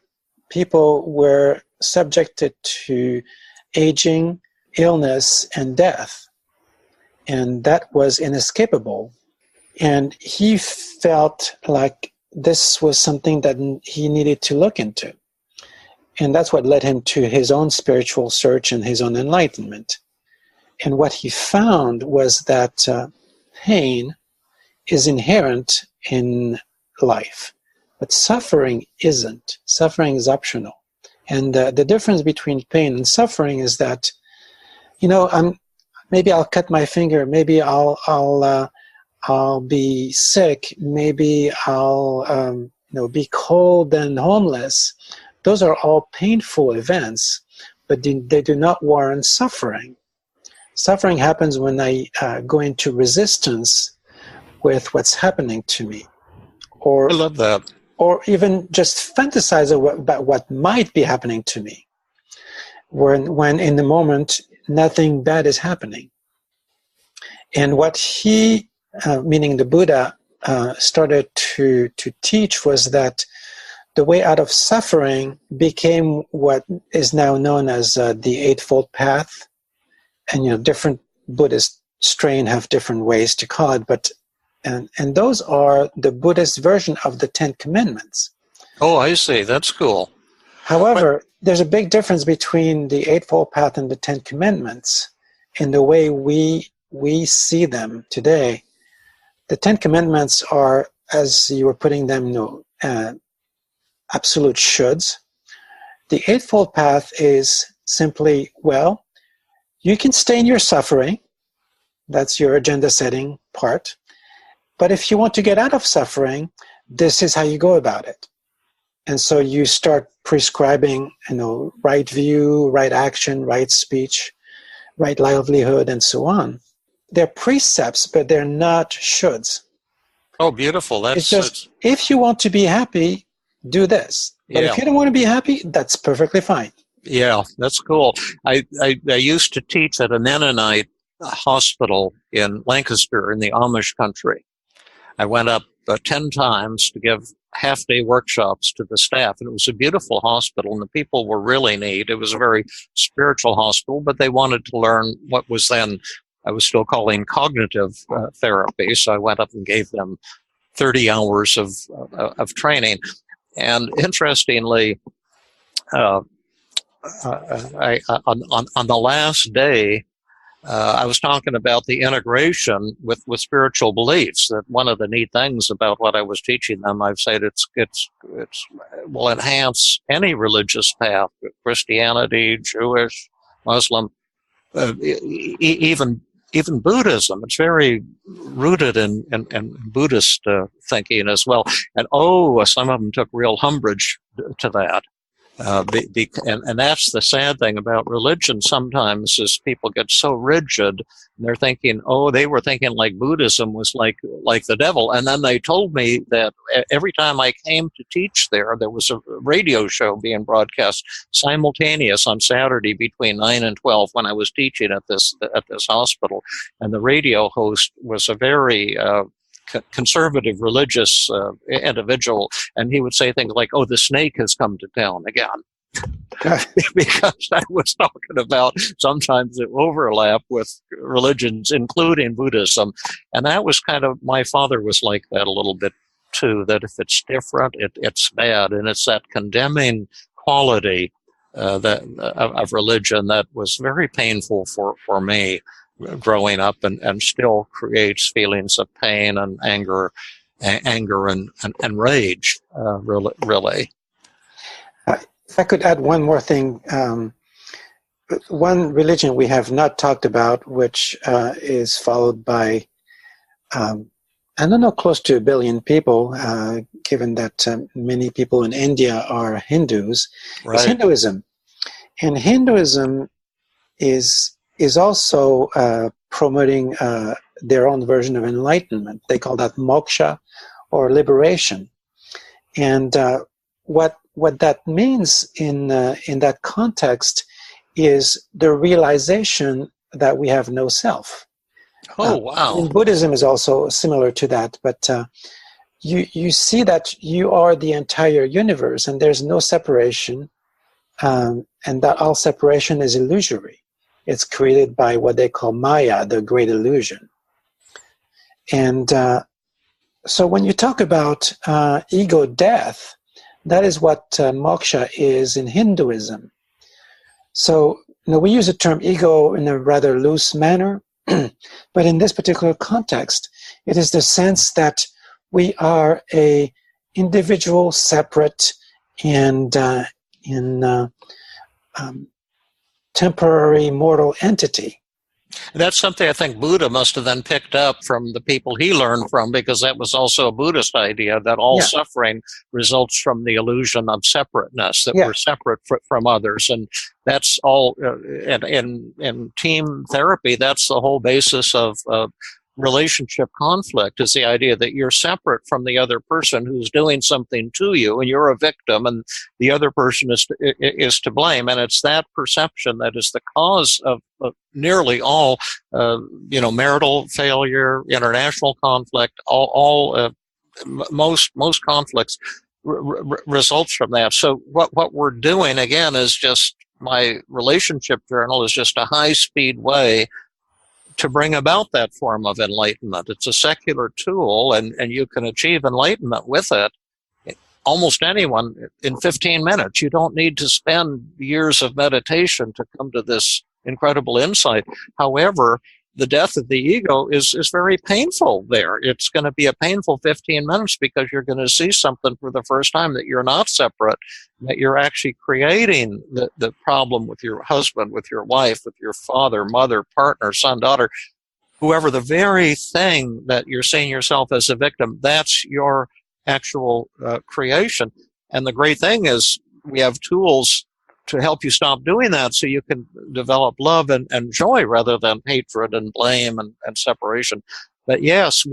Speaker 1: people were subjected to aging, illness, and death. And that was inescapable. And he felt like this was something that he needed to look into. And that's what led him to his own spiritual search and his own enlightenment. And what he found was that pain is inherent in life, but suffering isn't. Suffering is optional. And the difference between pain and suffering is that, maybe I'll cut my finger, maybe I'll be sick, maybe I'll be cold and homeless. Those are all painful events, but they do not warrant suffering. Suffering happens when I go into resistance with what's happening to me. Or,
Speaker 3: I love that.
Speaker 1: Or even just fantasize about what might be happening to me, when in the moment nothing bad is happening. And what he, meaning the Buddha, started to teach was that the way out of suffering became what is now known as the Eightfold Path. And different Buddhist strain have different ways to call it, but and those are the Buddhist version of the Ten Commandments.
Speaker 3: Oh, I see. That's cool.
Speaker 1: However, there's a big difference between the Eightfold Path and the Ten Commandments in the way we see them today. The Ten Commandments are, as you were putting them, absolute shoulds. The Eightfold Path is simply, well, you can stay in your suffering. That's your agenda setting part. But if you want to get out of suffering, this is how you go about it. And so you start prescribing, right view, right action, right speech, right livelihood, and so on. They're precepts, but they're not shoulds.
Speaker 3: Oh, beautiful.
Speaker 1: It's just, if you want to be happy, do this. But if you don't want to be happy, that's perfectly fine.
Speaker 3: Yeah, that's cool. I used to teach at a Mennonite hospital in Lancaster in the Amish country. I went up 10 times to give half-day workshops to the staff, and it was a beautiful hospital, and the people were really neat. It was a very spiritual hospital, but they wanted to learn what was then, I was still calling cognitive therapy, so I went up and gave them 30 hours of training. And interestingly, on the last day, I was talking about the integration with spiritual beliefs. That one of the neat things about what I was teaching them, I've said it will enhance any religious path, Christianity, Jewish, Muslim, even Buddhism. It's very rooted in Buddhist thinking as well. And some of them took real umbrage to that. And that's the sad thing about religion sometimes is people get so rigid and they're thinking, they were thinking like Buddhism was like the devil. And then they told me that every time I came to teach there was a radio show being broadcast simultaneous on Saturday between 9 and 12 when I was teaching at this hospital. And the radio host was a very conservative religious individual, and he would say things like, the snake has come to town again. Because I was talking about sometimes the overlap with religions, including Buddhism. And that was my father was like that a little bit too, that if it's different, it's bad. And it's that condemning quality of religion that was very painful for me growing up, and still creates feelings of pain and anger and rage, really.
Speaker 1: If I could add one more thing, one religion we have not talked about, which is followed by, close to 1 billion people, given that many people in India are Hindus, is Hinduism. And Hinduism is also promoting their own version of enlightenment. They call that moksha or liberation. And what that means in that context is the realization that we have no self.
Speaker 3: Oh, wow.
Speaker 1: And Buddhism is also similar to that, but you see that you are the entire universe and there's no separation, and that all separation is illusory. It's created by what they call Maya, the great illusion. And so when you talk about ego death, that is what moksha is in Hinduism. So we use the term ego in a rather loose manner, but in this particular context, it is the sense that we are a individual, separate, and temporary mortal entity.
Speaker 3: That's something I think Buddha must have then picked up from the people he learned from, because that was also a Buddhist idea that all suffering results from the illusion of separateness, that we're separate from others. And that's all, in team therapy, that's the whole basis of relationship conflict, is the idea that you're separate from the other person who's doing something to you, and you're a victim, and the other person is to blame. And it's that perception that is the cause of nearly all, marital failure, international conflict, most conflicts results from that. So what we're doing again is just, my relationship journal is just a high-speed way to bring about that form of enlightenment. It's a secular tool, and you can achieve enlightenment with it. Almost anyone in 15 minutes. You don't need to spend years of meditation to come to this incredible insight. However, the death of the ego is very painful there. It's going to be a painful 15 minutes because you're going to see something for the first time, that you're not separate, that you're actually creating the problem with your husband, with your wife, with your father, mother, partner, son, daughter, whoever. The very thing that you're seeing yourself as a victim, that's your actual creation. And the great thing is we have tools to help you stop doing that, so you can develop love and joy rather than hatred and blame and separation. But yes,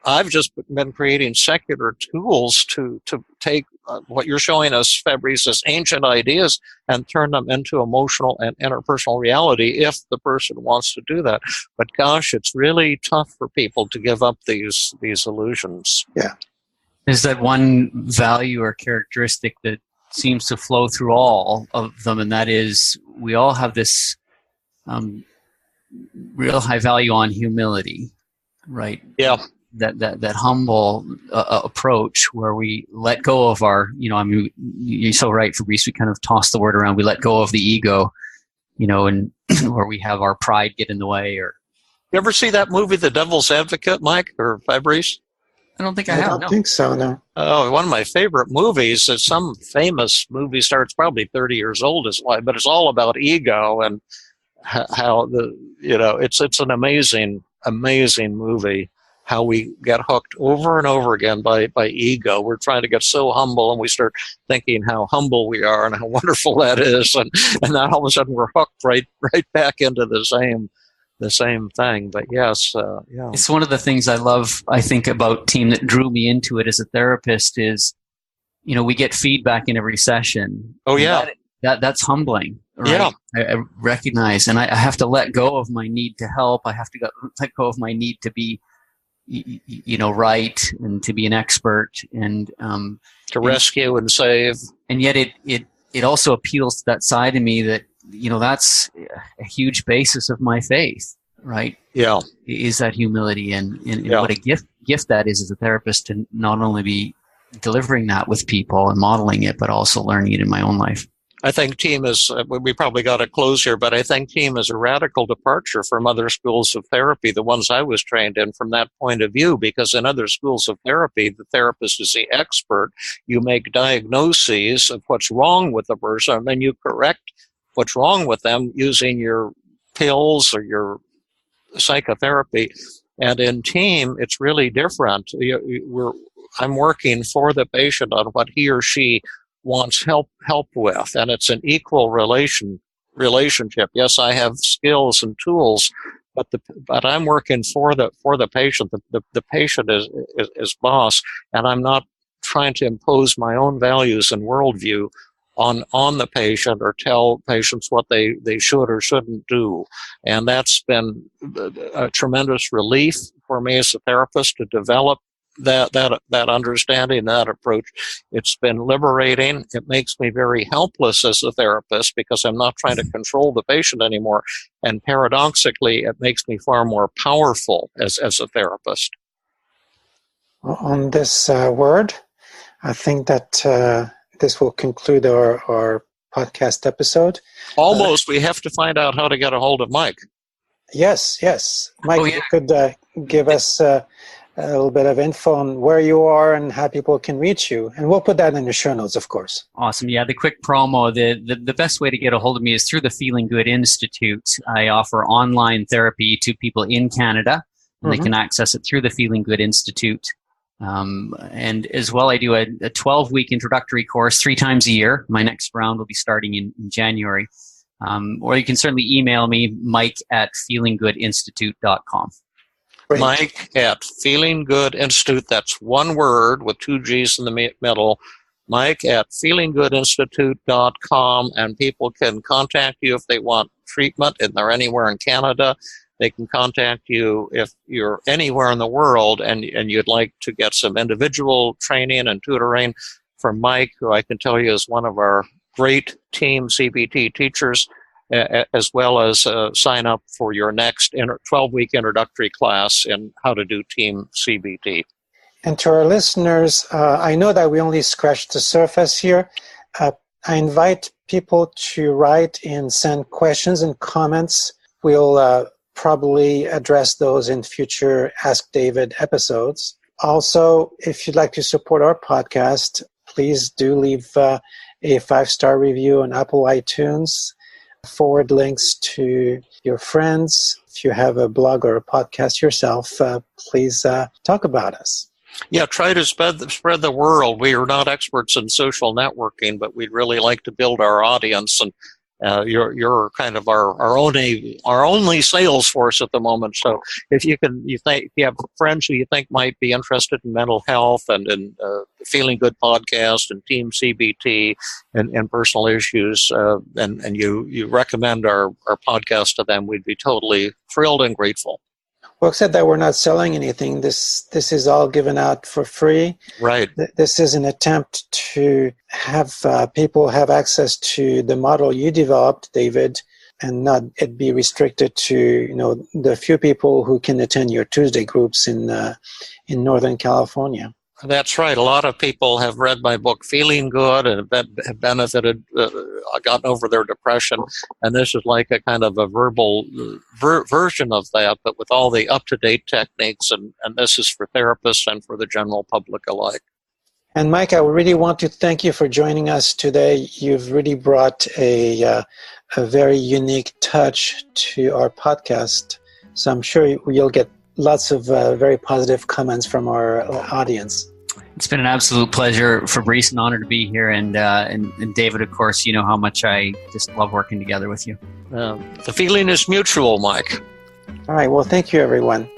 Speaker 3: I've just been creating secular tools to take what you're showing us, Fabrice, as ancient ideas, and turn them into emotional and interpersonal reality if the person wants to do that. But gosh, it's really tough for people to give up these illusions.
Speaker 1: Yeah.
Speaker 2: Is that one value or characteristic that seems to flow through all of them, and that is we all have this real high value on humility, right?
Speaker 3: Yeah.
Speaker 2: That humble approach where we let go of our, you're so right, Fabrice, we kind of toss the word around, we let go of the ego, and where we have our pride get in the way. Or
Speaker 3: you ever see that movie, The Devil's Advocate, Mike or Fabrice?
Speaker 2: I don't think I have.
Speaker 1: I don't think so, no.
Speaker 3: Oh, one of my favorite movies is some famous movie star. It's probably 30 years old, but it's all about ego and how it's an amazing movie. How we get hooked over and over again by ego. We're trying to get so humble, and we start thinking how humble we are and how wonderful that is, and then all of a sudden we're hooked right back into the same thing. But yes, yeah.
Speaker 2: It's one of the things I love, I think, about TEAM that drew me into it as a therapist is, we get feedback in every session.
Speaker 3: Oh, yeah.
Speaker 2: That's humbling. Right? Yeah. I recognize, and I have to let go of my need to help. I have to let go of my need to be, right, and to be an expert, and
Speaker 3: to rescue and save.
Speaker 2: And yet it also appeals to that side of me that, that's a huge basis of my faith, right?
Speaker 3: Yeah.
Speaker 2: Is that humility, and what a gift that is as a therapist, to not only be delivering that with people and modeling it, but also learning it in my own life.
Speaker 3: I think TEAM is, we probably got to close here, but I think TEAM is a radical departure from other schools of therapy, the ones I was trained in, from that point of view, because in other schools of therapy, the therapist is the expert. You make diagnoses of what's wrong with the person, and then you correct what's wrong with them using your pills or your psychotherapy. And in TEAM, it's really different. I'm working for the patient on what he or she wants help with, and it's an equal relationship. Yes, I have skills and tools, but I'm working for the patient. The patient is boss, and I'm not trying to impose my own values and worldview on the patient or tell patients what they should or shouldn't do. And that's been a tremendous relief for me as a therapist to develop that understanding, that approach. It's been liberating. It makes me very helpless as a therapist because I'm not trying to control the patient anymore. And paradoxically, it makes me far more powerful as a therapist.
Speaker 1: On this word, I think that this will conclude our podcast episode.
Speaker 3: Almost. We have to find out how to get a hold of Mike.
Speaker 1: Yes. Mike, you could give us a little bit of info on where you are and how people can reach you. And we'll put that in the show notes, of course.
Speaker 2: Awesome. Yeah, the quick promo, the best way to get a hold of me is through the Feeling Good Institute. I offer online therapy to people in Canada, and they can access it through the Feeling Good Institute. And as well, I do a 12-week introductory course 3 times a year. My next round will be starting in January. Or you can certainly email me, mike@feelinggoodinstitute.com.
Speaker 1: Great.
Speaker 3: Mike at Feeling Good Institute, that's one word with 2 G's in the middle, Mike at feelinggoodinstitute.com, and people can contact you if they want treatment and they're anywhere in Canada. They can contact you if you're anywhere in the world and you'd like to get some individual training and tutoring from Mike, who I can tell you is one of our great TEAM-CBT teachers, as well as sign up for your next 12-week introductory class in how to do TEAM-CBT.
Speaker 1: And to our listeners, I know that we only scratched the surface here. I invite people to write and send questions and comments. We'll probably address those in future Ask David episodes. Also, if you'd like to support our podcast, please do leave a 5-star review on Apple iTunes. Forward links to your friends. If you have a blog or a podcast yourself, please talk about us.
Speaker 3: Yeah, try to spread the word. We are not experts in social networking, but we'd really like to build our audience, and you're kind of our only sales force at the moment. So if you have friends who you think might be interested in mental health and in the Feeling Good podcast and TEAM-CBT and personal issues, and you recommend our podcast to them, we'd be totally thrilled and grateful.
Speaker 1: Well, except that we're not selling anything. This is all given out for free.
Speaker 3: Right.
Speaker 1: This is an attempt to have people have access to the model you developed, David, and not it be restricted to the few people who can attend your Tuesday groups in Northern California.
Speaker 3: That's right. A lot of people have read my book, Feeling Good, and have benefited, gotten over their depression. And this is like a kind of a verbal version of that, but with all the up-to-date techniques. And this is for therapists and for the general public alike.
Speaker 1: And Mike, I really want to thank you for joining us today. You've really brought a very unique touch to our podcast. So I'm sure you'll get lots of very positive comments from our audience.
Speaker 2: It's been an absolute pleasure, Fabrice, an honor to be here. And David, of course, you know how much I just love working together with you.
Speaker 3: The feeling is mutual, Mike.
Speaker 1: All right. Well, thank you, everyone.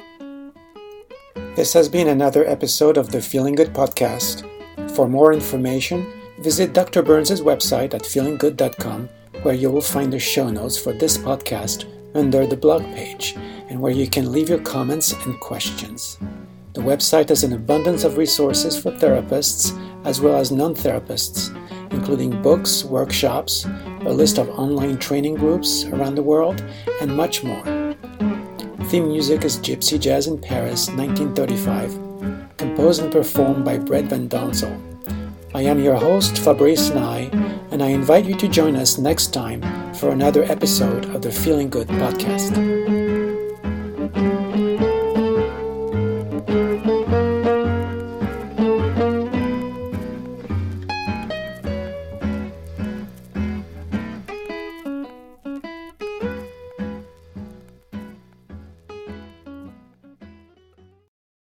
Speaker 1: This has been another episode of the Feeling Good podcast. For more information, visit Dr. Burns' website at feelinggood.com, where you will find the show notes for this podcast under the blog page, and where you can leave your comments and questions. The website has an abundance of resources for therapists as well as non-therapists, including books, workshops, a list of online training groups around the world, and much more. Theme music is Gypsy Jazz in Paris, 1935, composed and performed by Brett Van Donzel. I am your host, Fabrice and I invite you to join us next time for another episode of the Feeling Good podcast.